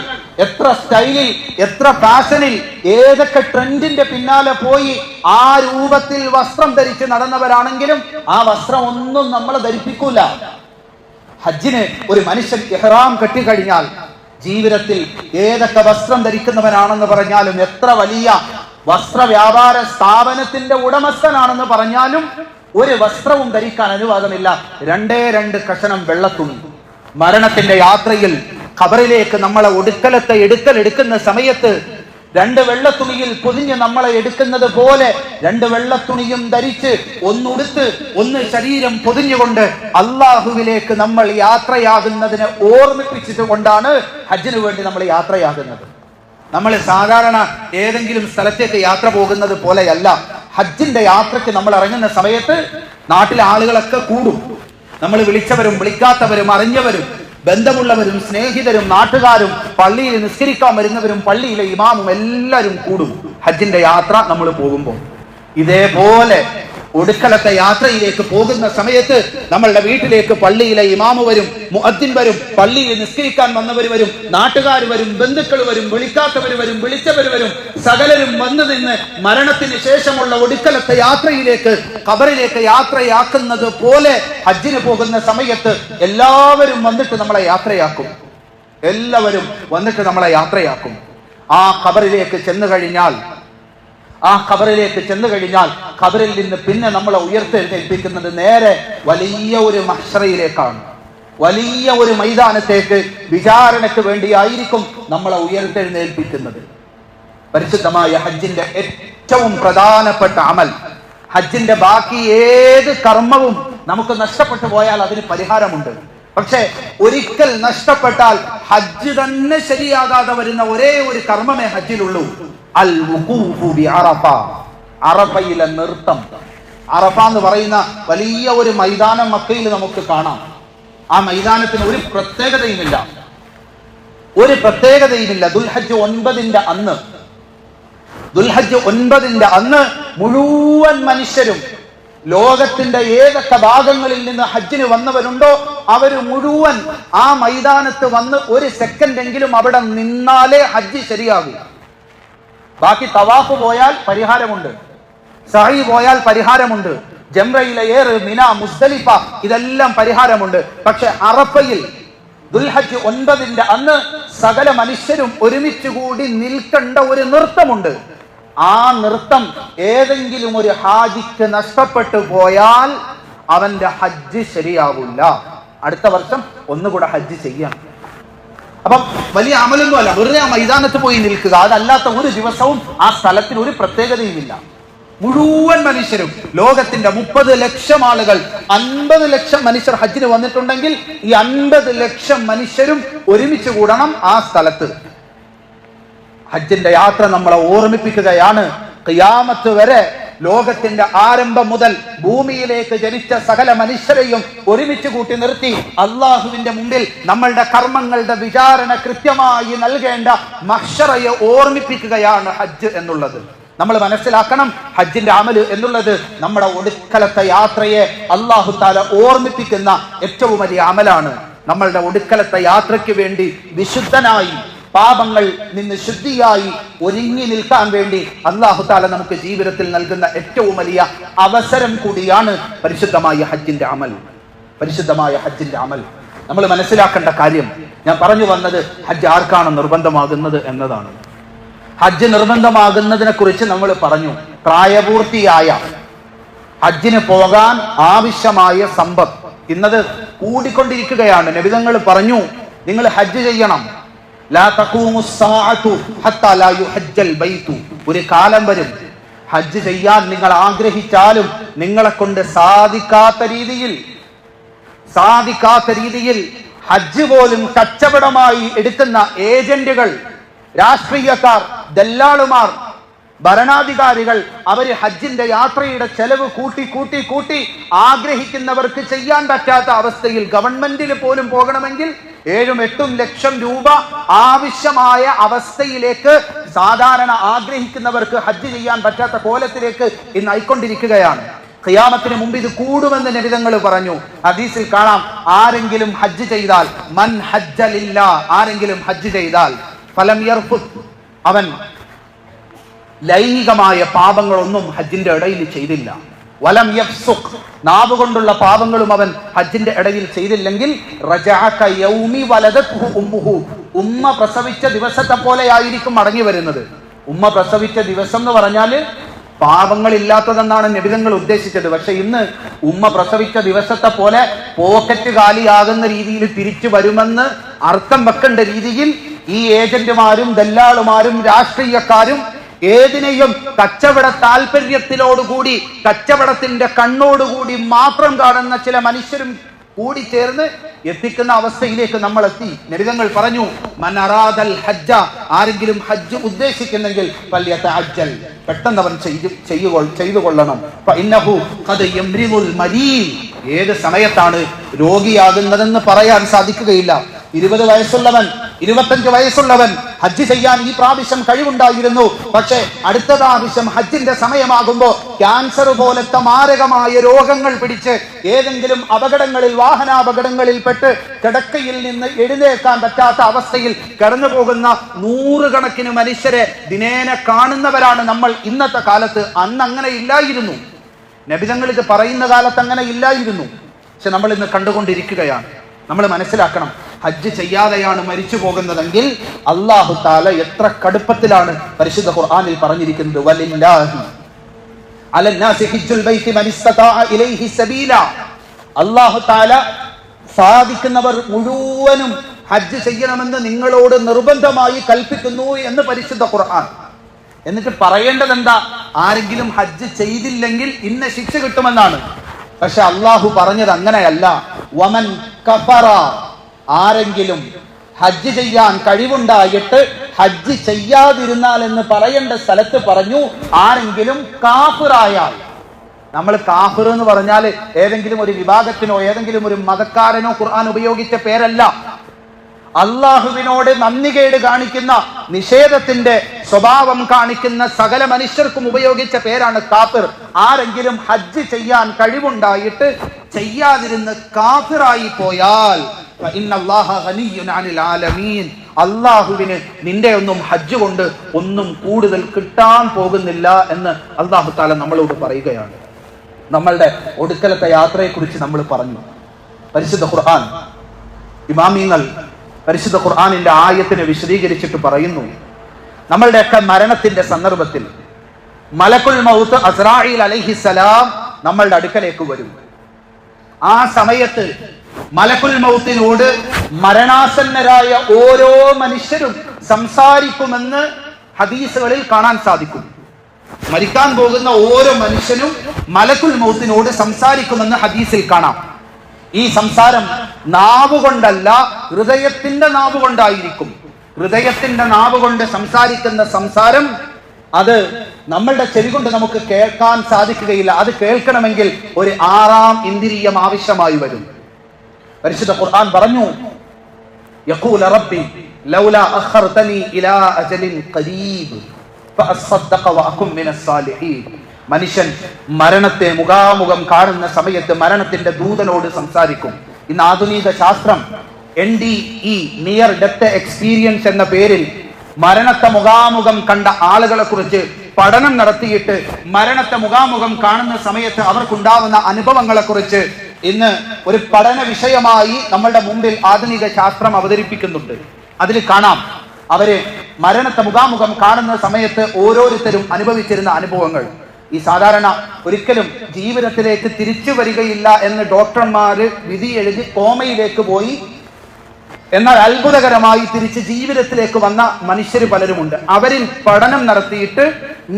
എത്ര സ്റ്റൈലിൽ, എത്ര ഫാഷനിൽ, ഏതൊക്കെ ട്രെൻഡിന്റെ പിന്നാലെ പോയി ആ രൂപത്തിൽ വസ്ത്രം ധരിച്ച് നടന്നവരാണെങ്കിലും ആ വസ്ത്രം ഒന്നും നമ്മളെ ധരിപ്പിക്കൂല. ഹജ്ജിന് ഒരു മനുഷ്യൻ ഇഹ്റാം കെട്ടിക്കഴിഞ്ഞാൽ ജീവിതത്തിൽ ഏതൊക്കെ വസ്ത്രം ധരിക്കുന്നവനാണെന്ന് പറഞ്ഞാലും, എത്ര വലിയ വസ്ത്ര വ്യാപാര സ്ഥാപനത്തിന്റെ ഉടമസ്ഥനാണെന്ന് പറഞ്ഞാലും ഒരു വസ്ത്രവും ധരിക്കാൻ അനുവാദമില്ല. രണ്ട് കഷണം വെള്ളത്തുണി. മരണത്തിന്റെ യാത്രയിൽ ഖബറിലേക്ക് നമ്മളെ ഒടുക്കലത്തെ എടുക്കുന്ന സമയത്ത് 2 വെള്ളത്തുണിയിൽ പൊതിഞ്ഞ് നമ്മളെ എടുക്കുന്നത് പോലെ 2 വെള്ളത്തുണിയും ധരിച്ച് ഒന്നുടുത്ത് ഒന്ന് ശരീരം പൊതിഞ്ഞുകൊണ്ട് അള്ളാഹുവിലേക്ക് നമ്മൾ യാത്രയാകുന്നതിനെ ഓർമ്മിപ്പിച്ചിട്ട് കൊണ്ടാണ് ഹജ്ജിന് വേണ്ടി നമ്മൾ യാത്രയാകുന്നത്. നമ്മൾ സാധാരണ ഏതെങ്കിലും സ്ഥലത്തേക്ക് യാത്ര പോകുന്നത് പോലെയല്ല. ഹജ്ജിന്റെ യാത്രയ്ക്ക് നമ്മൾ ഇറങ്ങുന്ന സമയത്ത് നാട്ടിലെ ആളുകളൊക്കെ കൂടും. നമ്മൾ വിളിച്ചവരും വിളിക്കാത്തവരും അറിഞ്ഞവരും ബന്ധമുള്ളവരും സ്നേഹിതരും നാട്ടുകാരും പള്ളിയിൽ നിസ്കരിക്കാൻ വരുന്നവരും പള്ളിയിലെ ഇമാമും എല്ലാവരും കൂടും ഹജ്ജിന്റെ യാത്ര നമ്മൾ പോകുമ്പോൾ. ഇതേപോലെ ഒടുക്കലത്തെ യാത്രയിലേക്ക് പോകുന്ന സമയത്ത് നമ്മളുടെ വീട്ടിലേക്ക് പള്ളിയിലെ ഇമാമ് വരും, മുഅദ്ദിൻ വരും, പള്ളിയിൽ നിസ്കരിക്കാൻ വന്നവർ വരും, നാട്ടുകാർ വരും, ബന്ധുക്കൾ വരും, വിളിക്കാത്തവർ വരും, വിളിച്ചവർ വരും, സകലരും വന്നു നിന്ന് മരണത്തിന് ശേഷമുള്ള ഒടുക്കലത്തെ യാത്രയിലേക്ക് ഖബറിലേക്ക് യാത്രയാക്കുന്നത് പോലെ ഹജ്ജിന് പോകുന്ന സമയത്ത് എല്ലാവരും വന്നിട്ട് നമ്മളെ യാത്രയാക്കും. എല്ലാവരും വന്നിട്ട് നമ്മളെ യാത്രയാക്കും. ആ ഖബറിലേക്ക് ചെന്നു കഴിഞ്ഞാൽ ഖബറിൽ നിന്ന് പിന്നെ നമ്മളെ ഉയർത്തെഴുന്നേൽപ്പിക്കുന്നത് നേരെ വലിയ ഒരു മഹ്ശറയിലേക്കാണ്. വലിയ ഒരു മൈതാനത്തേക്ക് വിചാരണയ്ക്ക് വേണ്ടിയായിരിക്കും നമ്മളെ ഉയർത്തെഴുന്നേൽപ്പിക്കുന്നത്. പരിശുദ്ധമായ ഹജ്ജിന്റെ ഏറ്റവും പ്രധാനപ്പെട്ട അമൽ, ഹജ്ജിന്റെ ബാക്കി ഏത് കർമ്മവും നമുക്ക് നഷ്ടപ്പെട്ടു പോയാൽ അതിന് പരിഹാരമുണ്ട്. പക്ഷെ ഒരിക്കൽ നഷ്ടപ്പെട്ടാൽ ഹജ്ജ് തന്നെ ശരിയാകാതെ വരുന്ന ഒരേ ഒരു കർമ്മമേ ഹജ്ജിലുള്ളൂ. അൽ വുഖൂഫു ബി അറഫ, അറഫയിലെ നൃത്തം. അറഫ എന്ന് പറയുന്ന വലിയ ഒരു മൈതാനം മക്കയിൽ നമുക്ക് കാണാം. ആ മൈതാനത്തിന് ഒരു പ്രത്യേകതയുമില്ല. ദുൽഹജ്ജ് 9 അന്ന് മുഴുവൻ മനുഷ്യരും ലോകത്തിന്റെ ഏതൊക്കെ ഭാഗങ്ങളിൽ നിന്ന് ഹജ്ജിന് വന്നവരുണ്ടോ അവര് മുഴുവൻ ആ മൈതാനത്ത് വന്ന് ഒരു സെക്കൻഡെങ്കിലും അവിടെ നിന്നാലേ ഹജ്ജ് ശരിയാകൂ. ബാക്കി തവാഫ് പോയാൽ പരിഹാരമുണ്ട്, സഅയ് പോയാൽ പരിഹാരമുണ്ട്, ജംറയിലെ ഏറ്, മിന, മുസ്ദലിഫ ഇതെല്ലാം പരിഹാരമുണ്ട്. പക്ഷെ അറഫയിൽ ദുൽഹജ്ജ് 9 അന്ന് സകല മനുഷ്യരും ഒരുമിച്ച് കൂടി നിൽക്കേണ്ട ഒരു നൃത്തമുണ്ട്. ആ നൃത്തം ഏതെങ്കിലും ഒരു ഹാജിക്ക് നഷ്ടപ്പെട്ടു പോയാൽ അവന്റെ ഹജ്ജ് ശരിയാവില്ല. അടുത്ത വർഷം ഒന്നുകൂടെ ഹജ്ജ് ചെയ്യണം. അപ്പം വലിയ അമലൊന്നും അല്ല, വെറുതെ ആ മൈതാനത്ത് പോയി നിൽക്കുക. അതല്ലാത്ത ഒരു ദിവസവും ആ സ്ഥലത്തിന് ഒരു പ്രത്യേകതയുമില്ല. മുഴുവൻ മനുഷ്യരും, ലോകത്തിന്റെ 30 ലക്ഷം ആളുകൾ, 50 ലക്ഷം മനുഷ്യർ ഹജ്ജിന് വന്നിട്ടുണ്ടെങ്കിൽ ഈ 50 ലക്ഷം മനുഷ്യരും ഒരുമിച്ച് കൂടണം ആ സ്ഥലത്ത്. ഹജ്ജിന്റെ യാത്ര നമ്മളെ ഓർമ്മിപ്പിക്കുകയാണ് ഖിയാമത്ത് വരെ ലോകത്തിന്റെ ആരംഭം മുതൽ ഭൂമിയിലേക്ക് ജനിച്ച സകല മനുഷ്യരെയും ഒരുമിച്ച് കൂട്ടി നിർത്തി അള്ളാഹുവിന്റെ മുമ്പിൽ നമ്മളുടെ കർമ്മങ്ങളുടെ വിചാരണ കൃത്യമായി നൽകേണ്ട മഹ്ശറയെ ഓർമ്മിപ്പിക്കുകയാണ് ഹജ്ജ് എന്നുള്ളത്. നമ്മൾ മനസ്സിലാക്കണം, ഹജ്ജിന്റെ അമല് എന്നുള്ളത് നമ്മുടെ ഒടുക്കലത്തെ യാത്രയെ അല്ലാഹു തആല ഓർമ്മിപ്പിക്കുന്ന ഏറ്റവും വലിയ അമലാണ്. നമ്മളുടെ ഒടുക്കലത്തെ യാത്രയ്ക്ക് വേണ്ടി വിശുദ്ധനായി, പാപങ്ങൾ നിന്ന് ശുദ്ധിയായി ഒരുങ്ങി നിൽക്കാൻ വേണ്ടി അല്ലാഹു തആല നമുക്ക് ജീവിതത്തിൽ നൽകുന്ന ഏറ്റവും വലിയ അവസരം കൂടിയാണ് പരിശുദ്ധമായ ഹജ്ജിന്റെ അമൽ. നമ്മൾ മനസ്സിലാക്കേണ്ട കാര്യം, ഞാൻ പറഞ്ഞു വന്നത് ഹജ്ജ് ആർക്കാണ് നിർബന്ധമാകുന്നത് എന്നതാണ്. ഹജ്ജ് നിർബന്ധമാകുന്നതിനെ കുറിച്ച് നമ്മൾ പറഞ്ഞു. പ്രായപൂർത്തിയായ ഹജ്ജിന് പോകാൻ ആവശ്യമായ സമ്പത്ത് ഇന്നത് കൂടിക്കൊണ്ടിരിക്കുകയാണ്. നബിതങ്ങൾ പറഞ്ഞു, നിങ്ങൾ ഹജ്ജ് ചെയ്യണം. ഒരു കാലം വരും ഹജ്ജ് ചെയ്യാൻ നിങ്ങൾ ആഗ്രഹിച്ചാലും നിങ്ങളെ കൊണ്ട് സാധിക്കാത്ത രീതിയിൽ ഹജ്ജ് പോലും കച്ചവടമായി എടുക്കുന്ന ഏജന്റുകൾ, രാഷ്ട്രീയക്കാർ, ദല്ലാളുമാർ, ഭരണാധികാരികൾ അവര് ഹജ്ജിന്റെ യാത്രയുടെ ചെലവ് കൂട്ടി ആഗ്രഹിക്കുന്നവർക്ക് ചെയ്യാൻ പറ്റാത്ത അവസ്ഥയിൽ ഗവൺമെന്റിൽ പോലും പോകണമെങ്കിൽ 7-8 ലക്ഷം രൂപ ആവശ്യമായ അവസ്ഥയിലേക്ക് സാധാരണ ആഗ്രഹിക്കുന്നവർക്ക് ഹജ്ജ് ചെയ്യാൻ പറ്റാത്ത കോലത്തിലേക്ക് ഇന്ന് ആയിക്കൊണ്ടിരിക്കുകയാണ്. ഖിയാമത്തിന് മുമ്പ് ഇത് കൂടുമെന്ന് നബിതങ്ങൾ പറഞ്ഞു. ഹദീസിൽ കാണാം, ആരെങ്കിലും ഹജ്ജ് ചെയ്താൽ, മൻ ഹജ്ജ ലില്ലാ, ആരെങ്കിലും ഹജ്ജ് ചെയ്താൽ ഫലം യർഫുത്, അവൻ ലൈംഗികമായ പാപങ്ങളൊന്നും ഹജ്ജിന്റെ ഇടയിൽ ചെയ്തില്ല. വലം യഫ്സുഖ്, നാവ് കൊണ്ടുള്ള പാപങ്ങളും അവൻ ഹജ്ജിന്റെ ഇടയിൽ ചെയ്തില്ലെങ്കിൽ റജഅ കയൗമി വലദത്ഹു ഉമ്മുഹു, ഉമ്മ പ്രസവിച്ച ദിവസത്തെ പോലെ ആയിരിക്കും മടങ്ങി വരുന്നത്. ഉമ്മ പ്രസവിച്ച ദിവസം എന്ന് പറഞ്ഞാൽ പാപങ്ങളില്ലാത്തതെന്നാണ് നബിതങ്ങൾ ഉദ്ദേശിച്ചത്. പക്ഷെ ഇന്ന് ഉമ്മ പ്രസവിച്ച ദിവസത്തെ പോലെ പോക്കറ്റ് കാലിയാകുന്ന രീതിയിൽ തിരിച്ചു വരുമെന്ന് അർത്ഥം വെക്കേണ്ട രീതിയിൽ ഈ ഏജന്റുമാരും ദല്ലാളുമാരും രാഷ്ട്രീയക്കാരും ഏതിനെയും കച്ചവട താല്പര്യത്തിലോടുകൂടി കച്ചവടത്തിന്റെ കണ്ണോടുകൂടി മാത്രം കാണുന്ന ചില മനുഷ്യരും കൂടി ചേർന്ന് എത്തിക്കുന്ന അവസ്ഥയിലേക്ക് നമ്മൾ എത്തി. നബിതങ്ങൾ പറഞ്ഞു, മൻ അറാദൽ ഹജ്ജ, ആരെങ്കിലും ഹജ്ജ് ഉദ്ദേശിക്കുന്നെങ്കിൽ ഫല്യതഅജ്ജൽ, പെട്ടെന്ന് അവൻ ചെയ്തു കൊള്ളണം. ഫഇന്നഹു ഖദ് യംരിദുൽ മരീദ്, ഏത് സമയത്താണ് രോഗിയാകുന്നതെന്ന് പറയാൻ സാധിക്കുകയില്ല. 20 വയസ്സുള്ളവൻ 25 വയസ്സുള്ളവൻ ഹജ്ജ് ചെയ്യാൻ ഈ പ്രാവശ്യം കഴിവുണ്ടായിരുന്നു. പക്ഷെ അടുത്ത പ്രാവശ്യം ഹജ്ജിന്റെ സമയമാകുമ്പോൾ ക്യാൻസർ പോലത്തെ മാരകമായ രോഗങ്ങൾ പിടിച്ച് ഏതെങ്കിലും അപകടങ്ങളിൽ, വാഹനാപകടങ്ങളിൽ പെട്ട് കിടക്കയിൽ നിന്ന് എഴുന്നേൽക്കാൻ പറ്റാത്ത അവസ്ഥയിൽ കടന്നു പോകുന്ന 100 കണക്കിന് മനുഷ്യരെ ദിനേന കാണുന്നവരാണ് നമ്മൾ ഇന്നത്തെ കാലത്ത്. അന്ന് അങ്ങനെ ഇല്ലായിരുന്നു. നബിതങ്ങൾ ഇത് പറയുന്ന കാലത്ത് അങ്ങനെ ഇല്ലായിരുന്നു. പക്ഷെ നമ്മൾ ഇന്ന് കണ്ടുകൊണ്ടിരിക്കുകയാണ്. നമ്മൾ മനസ്സിലാക്കണം, ഹജ്ജ് ചെയ്യാതെയാണ് മരിച്ചു പോകുന്നതെങ്കിൽ അല്ലാഹു തആല എത്ര കടുപ്പത്തിലാണ് പരിശുദ്ധ ഖുർആനിൽ പറഞ്ഞിരിക്കുന്നത്. വലില്ലാഹി അലന്നാസി ഹിജ്ജുൽ ബൈത്തി മൻ ഇസ്തതാഅ ഇലൈഹി സബീല, അല്ലാഹു തആല സാധിക്കുന്നവർ മുഴുവനും ഹജ്ജ് ചെയ്യണമെന്ന് നിങ്ങളോട് നിർബന്ധമായി കൽപ്പിക്കുന്നു എന്ന് പരിശുദ്ധ ഖുർആൻ. എന്നിട്ട് പറയേണ്ടത് എന്താ? ആരെങ്കിലും ഹജ്ജ് ചെയ്തില്ലെങ്കിൽ ഇന്ന ശിക്ഷ കിട്ടുമെന്നാണ്. പക്ഷെ അള്ളാഹു പറഞ്ഞത് അങ്ങനെയല്ല. വമൻ കഫറ, ആരെങ്കിലും ഹജ്ജ് ചെയ്യാൻ കഴിവുണ്ടായിട്ട് ഹജ്ജ് ചെയ്യാതിരുന്നാൽ എന്ന് പറയേണ്ട സ്ഥലത്ത് പറഞ്ഞു ആരെങ്കിലും കാഫിറായാൽ. നമ്മൾ കാഫിർ എന്ന് പറഞ്ഞാൽ ഏതെങ്കിലും ഒരു വിഭാഗത്തിനോ ഏതെങ്കിലും ഒരു മതക്കാരനോ ഖുർആൻ ഉപയോഗിച്ച പേരല്ല. അള്ളാഹുവിനോട് നന്ദികേട് കാണിക്കുന്ന, നിഷേധത്തിന്റെ സ്വഭാവം കാണിക്കുന്ന സകല മനുഷ്യർക്കും ഉപയോഗിച്ച പേരാണ് കാഫിർ. ആരെങ്കിലും ഹജ്ജ് ചെയ്യാൻ കഴിവുണ്ടായിട്ട് ചെയ്യാതിരുന്ന് കാഫിറായി പോയാൽ അള്ളാഹുവിന് നിന്റെ ഒന്നും ഹജ്ജ് കൊണ്ട് ഒന്നും കൂടുതൽ കിട്ടാൻ പോകുന്നില്ല എന്ന് അല്ലാഹു തആല നമ്മളോട് പറയുകയാണ്. നമ്മളുടെ ഒടുക്കലത്തെ യാത്രയെക്കുറിച്ച് നമ്മൾ പറഞ്ഞു. പരിശുദ്ധ ഖുർആൻ ഇമാമിങ്ങൾ പരിശുദ്ധ ഖുർആനിന്റെ ആയത്തിനെ വിശദീകരിച്ചിട്ട് പറയുന്നു, നമ്മളുടെയൊക്കെ മരണത്തിന്റെ സന്ദർഭത്തിൽ മലക്കുൽ മൗത്ത് അസ്രാഈൽ അലൈഹിസ്സലാം നമ്മളുടെ അടുക്കലേക്ക് വരും. ആ സമയത്ത് മലക്കുൽ മൗത്തിനോട് മരണാസന്നരായ ഓരോ മനുഷ്യരും സംസാരിക്കുമെന്ന് ഹദീസുകളിൽ കാണാൻ സാധിക്കും. മരിക്കാൻ പോകുന്ന ഓരോ മനുഷ്യനും മലക്കുൽ മൗത്തിനോട് സംസാരിക്കുമെന്ന് ഹദീസിൽ കാണാം. ഈ സംസാരം നാവ് കൊണ്ടല്ല, ഹൃദയത്തിന്റെ നാവ് കൊണ്ടായിരിക്കും. ഹൃദയത്തിന്റെ നാവ് കൊണ്ട് സംസാരിക്കുന്ന സംസാരം അത് നമ്മളുടെ ചെവി കൊണ്ട് നമുക്ക് കേൾക്കാൻ സാധിക്കുകയില്ല. അത് കേൾക്കണമെങ്കിൽ ഒരു 6ാം ഇന്ദ്രിയം ആവശ്യമായി വരും. പരിശുദ്ധ ഖുർആൻ പറഞ്ഞു, യഖൂല റബ്ബി ലൗലാ അഖർതനി ഇലാ അജലിൻ ഖരീബ് ഫഅസ്സദ്ദഖ വഅകും മിനസ് സാലിഹീൻ. മനുഷ്യൻ മരണത്തെ മുഖാമുഖം കാണുന്ന സമയത്ത് മരണത്തിന്റെ ദൂതനോട് സംസാരിക്കും. ഇന്ന് ആധുനിക ശാസ്ത്രം NDE, നിയർ ഡെത്ത് എക്സ്പീരിയൻസ് എന്ന പേരിൽ മരണത്തെ മുഖാമുഖം കണ്ട ആളുകളെ കുറിച്ച് പഠനം നടത്തിയിട്ട് മരണത്തെ മുഖാമുഖം കാണുന്ന സമയത്ത് അവർക്കുണ്ടാവുന്ന അനുഭവങ്ങളെ കുറിച്ച് ഇന്ന് ഒരു പഠന വിഷയമായി നമ്മളുടെ മുമ്പിൽ ആധുനിക ശാസ്ത്രം അവതരിപ്പിക്കുന്നുണ്ട്. അതിൽ കാണാം അവര് മരണത്തെ മുഖാമുഖം കാണുന്ന സമയത്ത് ഓരോരുത്തരും അനുഭവിച്ചിരുന്ന അനുഭവങ്ങൾ. ഈ സാധാരണ ഒരിക്കലും ജീവിതത്തിലേക്ക് തിരിച്ചു വരികയില്ല എന്ന് ഡോക്ടർമാര് വിധി എഴുതി കോമയിലേക്ക് പോയി, എന്നാൽ അത്ഭുതകരമായി തിരിച്ച് ജീവിതത്തിലേക്ക് വന്ന മനുഷ്യർ പലരുമുണ്ട്. അവരിൽ പഠനം നടത്തിയിട്ട്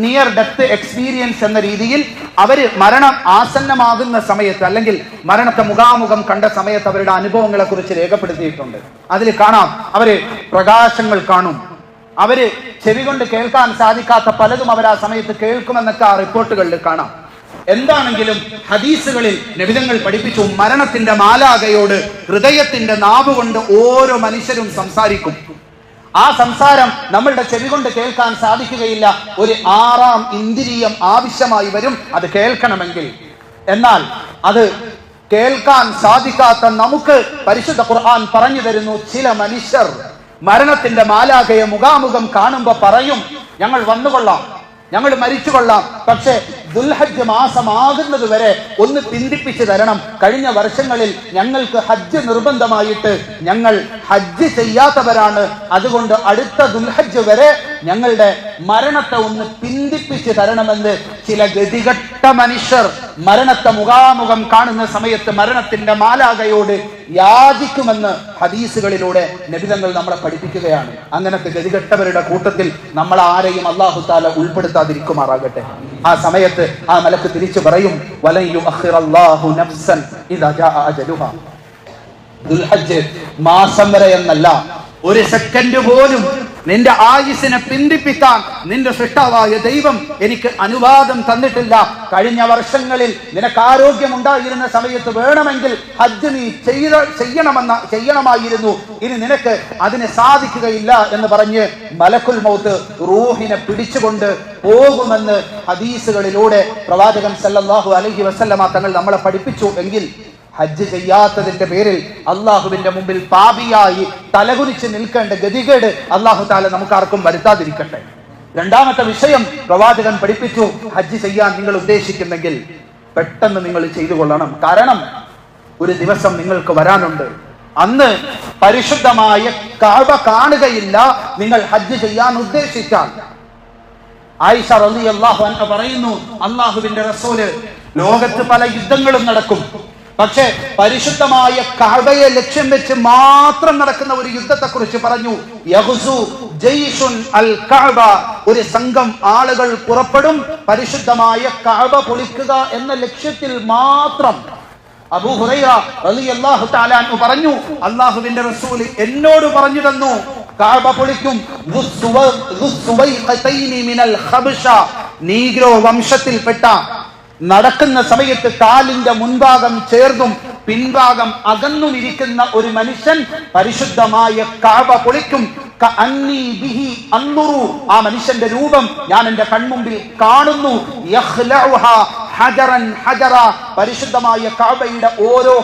നിയർ ഡെത്ത് എക്സ്പീരിയൻസ് എന്ന രീതിയിൽ അവര് മരണം ആസന്നമാകുന്ന സമയത്ത് അല്ലെങ്കിൽ മരണത്തെ മുഖാമുഖം കണ്ട സമയത്ത് അവരുടെ അനുഭവങ്ങളെ കുറിച്ച് രേഖപ്പെടുത്തിയിട്ടുണ്ട്. അതിൽ കാണാം അവര് പ്രകാശങ്ങൾ കാണും, അവര് ചെവി കൊണ്ട് കേൾക്കാൻ സാധിക്കാത്ത പലതും അവർ ആ സമയത്ത് കേൾക്കുമെന്നൊക്കെ ആ റിപ്പോർട്ടുകളിൽ കാണാം. എന്താണെങ്കിലും ഹദീസുകളിൽ നബിതങ്ങൾ പഠിപ്പിച്ചു, മരണത്തിന്റെ മാലാഖയോട് ഹൃദയത്തിന്റെ നാവ് കൊണ്ട് ഓരോ മനുഷ്യരും സംസാരിക്കും. ആ സംസാരം നമ്മളുടെ ചെവി കൊണ്ട് കേൾക്കാൻ സാധിക്കുകയില്ല. ഒരു 6ാം ഇന്ദ്രിയം ആവശ്യമായി വരും അത് കേൾക്കണമെങ്കിൽ. എന്നാൽ അത് കേൾക്കാൻ സാധിക്കാത്ത നമുക്ക് പരിശുദ്ധ ഖുർആൻ പറഞ്ഞു തരുന്നു, ചില മനുഷ്യർ മരണത്തിന്റെ മാലാഖയെ മുഖാമുഖം കാണുമ്പോ പറയും, ഞങ്ങൾ വന്നുകൊള്ളാം, ഞങ്ങൾ മരിച്ചുകൊള്ളാം, പക്ഷേ ദുൽഹജ്ജ് മാസമാകുന്നത് വരെ ഒന്ന് പിന്തിപ്പിച്ചു തരണം. കഴിഞ്ഞ വർഷങ്ങളിൽ ഞങ്ങൾക്ക് ഹജ്ജ് നിർബന്ധമായിട്ട് ഞങ്ങൾ ഹജ്ജ് ചെയ്യാത്തവരാണ്, അതുകൊണ്ട് അടുത്ത ദുൽഹജ്ജ് വരെ ഞങ്ങളുടെ മരണത്തെ ഒന്ന് പിന്തിപ്പിച്ചു തരണമെന്ന് ചില ഗതികെട്ട മനുഷ്യർ മരണത്തെ മുഖാമുഖം കാണുന്ന സമയത്ത് മരണത്തിന്റെ മാലാഖയോട് യാചിക്കുമെന്ന് ഹദീസുകളിലൂടെ നബിതങ്ങൾ നമ്മളെ പഠിപ്പിക്കുകയാണ്. അങ്ങനത്തെ ഗതികെട്ടവരുടെ കൂട്ടത്തിൽ നമ്മൾ ആരെയും അല്ലാഹു തആല ഉൾപ്പെടുത്താതിരിക്കുമാറാകട്ടെ. ആ സമയത്ത് ആ മലക്ക് തിരിച്ചു പറയും, വലൻ യുഅഖിറല്ലാഹു നഫ്സൻ ഇദാ ജാഅ അജലുഹാ. ദുൽഹജ്ജ് മാസം വരെ എന്നല്ല, ഒരു സെക്കൻഡ് പോലും നിന്റെ ആയുസ്സിനെ പിന്തിപ്പിക്കാൻ നിന്റെ സൃഷ്ടാവായ ദൈവം എനിക്ക് അനുവാദം തന്നിട്ടില്ല. കഴിഞ്ഞ വർഷങ്ങളിൽ നിനക്ക് ആരോഗ്യമുണ്ടായിരുന്ന സമയത്ത് വേണമെങ്കിൽ ഹജ്ജ് നീ ചെയ്യണമായിരുന്നു, ഇനി നിനക്ക് അതിന് സാധിക്കുകയില്ല എന്ന് പറഞ്ഞ് മലക്കുൽ മൗത്ത് റൂഹിനെ പിടിച്ചുകൊണ്ട് പോകുമെന്ന് ഹദീസുകളിലൂടെ പ്രവാചകൻ സല്ലല്ലാഹു അലൈഹി വസല്ലമ തങ്ങൾ നമ്മളെ പഠിപ്പിച്ചു. എങ്കിൽ ഹജ്ജ് ചെയ്യാത്തതിന്റെ പേരിൽ അള്ളാഹുവിന്റെ മുമ്പിൽ പാപിയായി തലകുനിച്ച് നിൽക്കേണ്ട ഗതികേട് അള്ളാഹു താല നമുക്കാർക്കും വരുത്താതിരിക്കട്ടെ. രണ്ടാമത്തെ വിഷയം പ്രവാചകൻ പഠിപ്പിച്ചു, ഹജ്ജ് ചെയ്യാൻ നിങ്ങൾ ഉദ്ദേശിക്കുന്നെങ്കിൽ പെട്ടെന്ന് നിങ്ങൾ ചെയ്തു കൊള്ളണം. കാരണം ഒരു ദിവസം നിങ്ങൾക്ക് വരാനുണ്ട്, അന്ന് പരിശുദ്ധമായ കഅബ കാണുകയില്ല നിങ്ങൾ ഹജ്ജ് ചെയ്യാൻ ഉദ്ദേശിച്ചാൽ. ആയിഷ റളിയല്ലാഹു അൻഹ പറയുന്നു, അള്ളാഹുവിന്റെ റസൂല്, ലോകത്ത് പല യുദ്ധങ്ങളും നടക്കും, പക്ഷേ പരിശുദ്ധമായ കഅബയെ ലക്ഷ്യം വെച്ച് മാത്രം നടക്കുന്ന ഒരു യുദ്ധത്തെ കുറിച്ച് പറഞ്ഞു. യഗ്സു ജയ്ഷുൻ അൽ കഅബ, ഒരു സംഘം ആളുകൾ പുറപ്പെടും പരിശുദ്ധമായ കഅബ പൊളിക്കുക എന്ന ലക്ഷ്യത്തിൽ മാത്രം. അബൂ ഹുറൈറ റളിയല്ലാഹു തആല അൻഹു പറഞ്ഞു, അല്ലാഹുവിന്റെ റസൂൽ എന്നോട് പറഞ്ഞു തന്നു, കഅബ പൊളിക്കും മിനൽ ഖബ്ശ, നീഗ്രോ വംശത്തിൽപ്പെട്ട നടക്കുന്ന സമയത്ത് കാലിന്റെ മുൻഭാഗം ചേർന്നും പിൻഭാഗം അകന്നുമിരിക്കുന്ന ഒരു മനുഷ്യൻ പരിശുദ്ധമായ കഅബ പൊളിക്കും. ആ മനുഷ്യന്റെ രൂപം ഞാൻ എന്റെ കൺമുമ്പിൽ കാണുന്നു. പരിശുദ്ധമായ കഅബയുടെ ഓരോ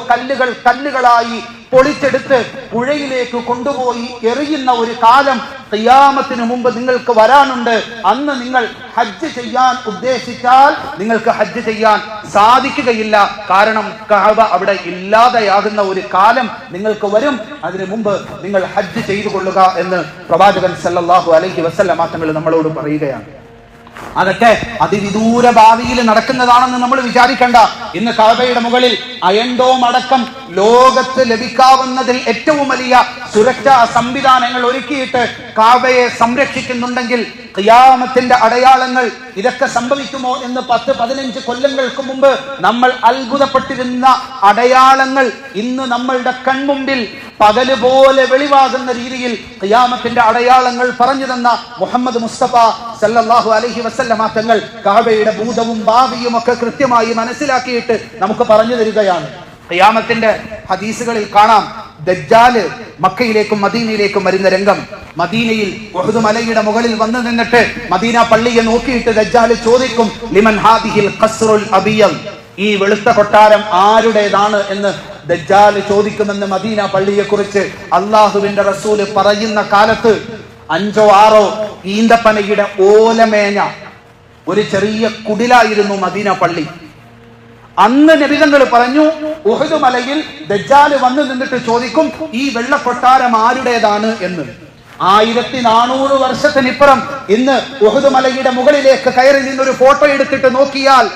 കല്ലുകളായി പൊളിച്ചെടുത്ത് പുഴയിലേക്ക് കൊണ്ടുപോയി എറിയുന്ന ഒരു കാലം ഖിയാമത്തിന് മുമ്പ് നിങ്ങൾക്ക് വരാനുണ്ട്. അന്ന് നിങ്ങൾ ഹജ്ജ് ചെയ്യാൻ ഉദ്ദേശിച്ചാൽ നിങ്ങൾക്ക് ഹജ്ജ് ചെയ്യാൻ സാധിക്കുകയില്ല. കാരണം കഅബ അവിടെ ഇല്ലാതെയാകുന്ന ഒരു കാലം നിങ്ങൾക്ക് വരും. അതിനു മുമ്പ് നിങ്ങൾ ഹജ്ജ് ചെയ്തു കൊള്ളുക എന്ന് പ്രവാചകൻ സല്ലല്ലാഹു അലൈഹി വസല്ലമ തങ്ങൾ നമ്മളോട് പറയുകയാണ്. അതൊക്കെ അതിവിദൂര ഭാവിയിൽ നടക്കുന്നതാണെന്ന് നമ്മൾ വിചാരിക്കണ്ട. ഇന്ന് കഅബയുടെ മുകളിൽ അയൺ ഡോം അടക്കം ലോകത്ത് ലഭിക്കാവുന്നതിൽ ഏറ്റവും വലിയ സുരക്ഷാ സംവിധാനങ്ങൾ ഒരുക്കിയിട്ട് കഅബയെ സംരക്ഷിക്കുന്നുണ്ടെങ്കിൽ ഖിയാമത്തിന്റെ അടയാളങ്ങൾ ഇതൊക്കെ സംഭവിക്കുമോ എന്ന് 10-15 കൊല്ലങ്ങൾക്ക് മുമ്പ് നമ്മൾ അത്ഭുതപ്പെട്ടിരുന്ന അടയാളങ്ങൾ ഇന്ന് നമ്മളുടെ കൺമുമ്പിൽ പകല് പോലെ വെളിവാകുന്ന രീതിയിൽ ഖിയാമത്തിന്റെ അടയാളങ്ങൾ പറഞ്ഞു തന്ന മുഹമ്മദ് മുസ്തഫ സല്ലല്ലാഹു അലൈഹി വസല്ലമ തങ്ങൾ കഅബയുടെ ഭൂതവും ഭാവിയും ഒക്കെ കൃത്യമായി മനസ്സിലാക്കിയിട്ട് നമുക്ക് പറഞ്ഞു തരികയാണ്. ഖിയാമത്തിന്റെ ഹദീസുകളിൽ കാണാം, ദജ്ജാല് മക്കയിലേക്കും മദീനയിലേക്കും വരുന്ന രംഗം. മദീനയിൽ ഉഹദ് മലയുടെ മുകളിൽ വന്നു നിന്നിട്ട് മദീന പള്ളിയെ നോക്കിയിട്ട് ദജ്ജാല് ചോദിക്കും, ലിമൻ ഹാദിഹിൽ ഖസ്റുൽ അബിയൽ, ഈ വെളുത്ത കൊട്ടാരം ആരുടേതാണ് എന്ന് ദജ്ജാല് ചോദിക്കുമെന്ന് മദീന പള്ളിയെ കുറിച്ച് അള്ളാഹുവിന്റെ റസൂല് പറയുന്ന കാലത്ത് 5-6 ഈന്തപ്പനയുടെ ഓലമേഞ്ഞ ഒരു ചെറിയ കുടിലായിരുന്നു മദീന പള്ളി. അന്ന് നബിതങ്ങൾ പറഞ്ഞു, ഉഹദ് മലയിൽ ദജ്ജാല് വന്നു നിന്നിട്ട് ചോദിക്കും, ഈ വെള്ളക്കൊട്ടാരം ആരുടേതാണ് എന്ന്. 1400 വർഷത്തിനിപ്പുറം ഇന്ന് ഉഹദ് മലയുടെ മുകളിലേക്ക് കയറി നിന്നൊരു ഫോട്ടോ എടുത്തിട്ട് നോക്കിയാൽ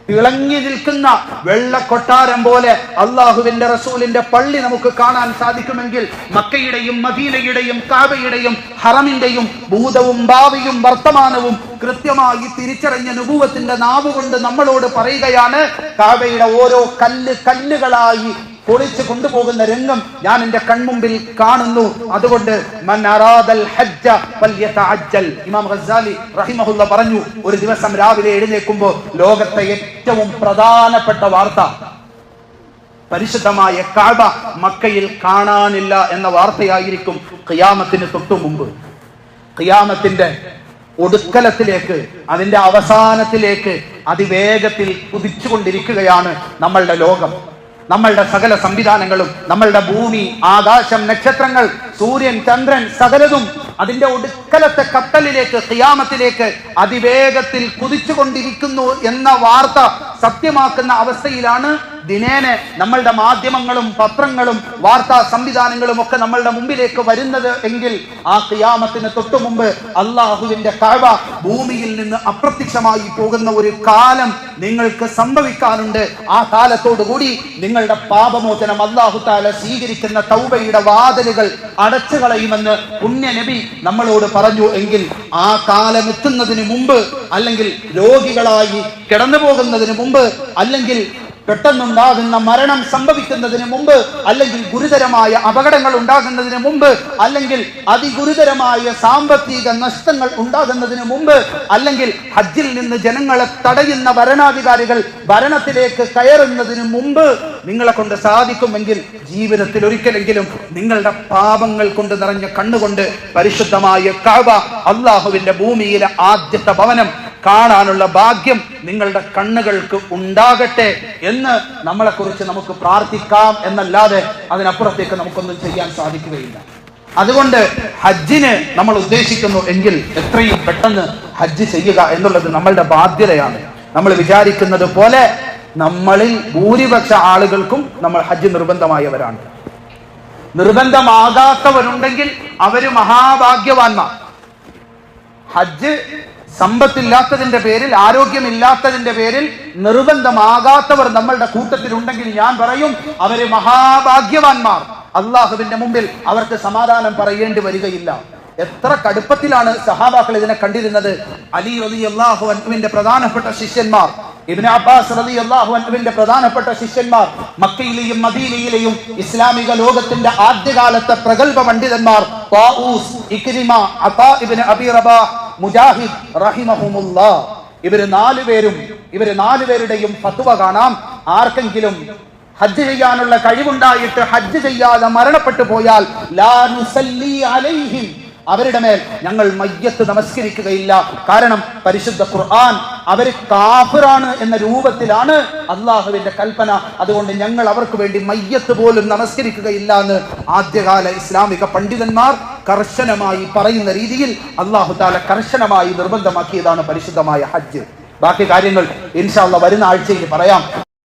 തിളങ്ങി നിൽക്കുന്ന വെള്ളക്കൊട്ടാരം പോലെ അള്ളാഹുവിന്റെ റസൂലിന്റെ പള്ളി നമുക്ക് കാണാൻ സാധിക്കുമെങ്കിൽ മക്കയുടെയും മദീനയുടെയും കഅബയുടെയും ഹറമിന്റെയും ഭൂതവും ഭാവിയും വർത്തമാനവും കൃത്യമായി തിരിച്ചറിഞ്ഞ നുബുവത്തിന്റെ നാവുകൊണ്ട് നമ്മളോട് പറയുകയാണ്, കഅബയുടെ ഓരോ കല്ലുകളായി പൊളിച്ച് കൊണ്ടുപോകുന്ന രംഗം ഞാൻ എന്റെ കൺമുമ്പിൽ കാണുന്നു. അതുകൊണ്ട് മൻ അറാദൽ ഹജ്ജ ഫൽയതഅജ്ജൽ. ഇമാം ഗസ്സാലി റഹിമഹുല്ലാ പറഞ്ഞു, ഒരു ദിവസം രാവിലെ എഴുന്നേൽക്കുമ്പോൾ ലോകത്തെ ഏറ്റവും പ്രധാനപ്പെട്ട വാർത്ത പരിശുദ്ധമായ കഅബ മക്കയിൽ കാണാനില്ല എന്ന വാർത്തയായിരിക്കും. ഖിയാമത്തിന് തൊട്ടു മുമ്പ്, ഖിയാമത്തിന്റെ ഒടുക്കലത്തിലേക്ക്, അതിന്റെ അവസാനത്തിലേക്ക് അതിവേഗത്തിൽ കുതിച്ചുകൊണ്ടിരിക്കുകയാണ് നമ്മളുടെ ലോകം. നമ്മളുടെ സകല സംവിധാനങ്ങളും, നമ്മളുടെ ഭൂമി, ആകാശം, നക്ഷത്രങ്ങൾ, സൂര്യൻ, ചന്ദ്രൻ, സകലതും അതിന്റെ ഒടുക്കലത്തെ കത്തലിലേക്ക്, ഖിയാമത്തിലേക്ക് അതിവേഗത്തിൽ കുതിച്ചുകൊണ്ടിരിക്കുന്നു എന്ന വാർത്ത സത്യമാക്കുന്ന അവസ്ഥയിലാണ് ദിനേന നമ്മളുടെ മാധ്യമങ്ങളും പത്രങ്ങളും വാർത്താ സംവിധാനങ്ങളും ഒക്കെ നമ്മളുടെ മുമ്പിലേക്ക് വരുന്നത് എങ്കിൽ ആ ഖിയാമത്തിന് തൊട്ടു മുമ്പ് അള്ളാഹുവിന്റെ കഅബ ഭൂമിയിൽ നിന്ന് അപ്രത്യക്ഷമായി പോകുന്ന ഒരു കാലം നിങ്ങൾക്ക് സംഭവിക്കാനുണ്ട്. ആ കാലത്തോടുകൂടി നിങ്ങളുടെ പാപമോചനം അല്ലാഹു തആല സ്വീകരിക്കുന്ന തൗബയുടെ വാതിലുകൾ അടച്ചു കളയുമെന്ന് പുണ്യ നബി നമ്മളോട് പറഞ്ഞു. എങ്കിൽ ആ കാലം എത്തുന്നതിന് മുമ്പ്, അല്ലെങ്കിൽ രോഗികളായി കിടന്നു പോകുന്നതിന് മുമ്പ്, അല്ലെങ്കിൽ പെട്ടെന്നുണ്ടാകുന്ന മരണം സംഭവിക്കുന്നതിന് മുമ്പ്, അല്ലെങ്കിൽ ഗുരുതരമായ അപകടങ്ങൾ ഉണ്ടാകുന്നതിന് മുമ്പ്, അല്ലെങ്കിൽ അതിഗുരുതരമായ സാമ്പത്തിക നഷ്ടങ്ങൾ ഉണ്ടാകുന്നതിന് മുമ്പ്, അല്ലെങ്കിൽ ഹജ്ജിൽ നിന്ന് ജനങ്ങളെ തടയുന്ന ഭരണാധികാരികൾ ഭരണത്തിലേക്ക് കയറുന്നതിന് മുമ്പ് നിങ്ങളെ കൊണ്ട് സാധിക്കുമെങ്കിൽ ജീവിതത്തിൽ ഒരിക്കലെങ്കിലും നിങ്ങളുടെ പാപങ്ങൾ കൊണ്ട് നിറഞ്ഞ കണ്ണുകൊണ്ട് പരിശുദ്ധമായ കഅബ, അള്ളാഹുവിന്റെ ഭൂമിയിലെ ആദ്യത്തെ ഭവനം കാണാനുള്ള ഭാഗ്യം നിങ്ങളുടെ കണ്ണുകൾക്ക് ഉണ്ടാകട്ടെ എന്ന് നമ്മളെക്കുറിച്ച് നമുക്ക് പ്രാർത്ഥിക്കാം എന്നല്ലാതെ അതിനപ്പുറത്തേക്ക് നമുക്കൊന്നും ചെയ്യാൻ സാധിക്കുകയില്ല. അതുകൊണ്ട് ഹജ്ജിന് നമ്മൾ ഉദ്ദേശിക്കുന്നു എങ്കിൽ എത്രയും പെട്ടെന്ന് ഹജ്ജ് ചെയ്യുക എന്നുള്ളത് നമ്മളുടെ ബാധ്യതയാണ്. നമ്മൾ വിചാരിക്കുന്നത് പോലെ നമ്മളിൽ ഭൂരിപക്ഷ ആളുകൾക്കും നമ്മൾ ഹജ്ജ് നിർബന്ധമായവരാണ്. നിർബന്ധമാകാത്തവരുണ്ടെങ്കിൽ അവര് മഹാഭാഗ്യവാന്മാർ. ഹജ്ജ് സമ്പത്തില്ലാത്തതിന്റെ പേരിൽ, ആരോഗ്യമില്ലാത്തതിന്റെ പേരിൽ നിർബന്ധമാകാത്തവർ നമ്മളുടെ കൂട്ടത്തിലുണ്ടെങ്കിൽ ഞാൻ പറയും അവര് മഹാഭാഗ്യവാന്മാർ. അള്ളാഹുവിന്റെ മുമ്പിൽ അവർക്ക് സമാധാനം പറയേണ്ടി വരികയില്ല. എത്ര കടുപ്പത്തിലാണ് സഹാബാക്കൾ ഇതിനെ കണ്ടിരുന്നത്. അലി റളിയല്ലാഹു അൻഹുവിന്റെ പ്രധാനപ്പെട്ട ശിഷ്യന്മാർ, ഇബ്നു അബ്ബാസ് റളിയല്ലാഹു അൻഹുവിന്റെ പ്രധാനപ്പെട്ട ശിഷ്യന്മാർ, മക്കയിലെയും മദീനയിലെയും ഇസ്ലാമിക ലോകത്തിന്റെ ആദ്യകാലത്തെ പ്രഗൽഭ പണ്ഡിതന്മാർ ത്വാഊസ്, ഇക്രിമ, അതാ ഇബ്നു അബി റബാഹ്, മുജാഹിദ് റഹിമഹുമുല്ലാഹ്, ഇവര് നാലുപേരുടെയും ഫത്വ കാണാം. ആർക്കെങ്കിലും ഹജ്ജ് ചെയ്യാനുള്ള കഴിവുണ്ടായിട്ട് ഹജ്ജ് ചെയ്യാതെ മരണപ്പെട്ടു പോയാൽ ലാ നുസല്ലി അലൈഹിം, അവരുടെ മേൽ ഞങ്ങൾ മയ്യത്ത് നമസ്കരിക്കുകയില്ല. കാരണം പരിശുദ്ധ ഖുർആൻ അവര് കാഫിറാണ് എന്ന രൂപത്തിലാണ് അള്ളാഹുവിന്റെ കൽപ്പന. അതുകൊണ്ട് ഞങ്ങൾ അവർക്ക് വേണ്ടി മയ്യത്ത് പോലും നമസ്കരിക്കുകയില്ല എന്ന് ആദ്യകാല ഇസ്ലാമിക പണ്ഡിതന്മാർ കർശനമായി പറയുന്ന രീതിയിൽ അള്ളാഹു തആല കർശനമായി നിർബന്ധമാക്കിയതാണ് പരിശുദ്ധമായ ഹജ്ജ്. ബാക്കി കാര്യങ്ങൾ ഇൻഷാ അല്ലാഹ് വരുന്ന ആഴ്ചയിൽ പറയാം.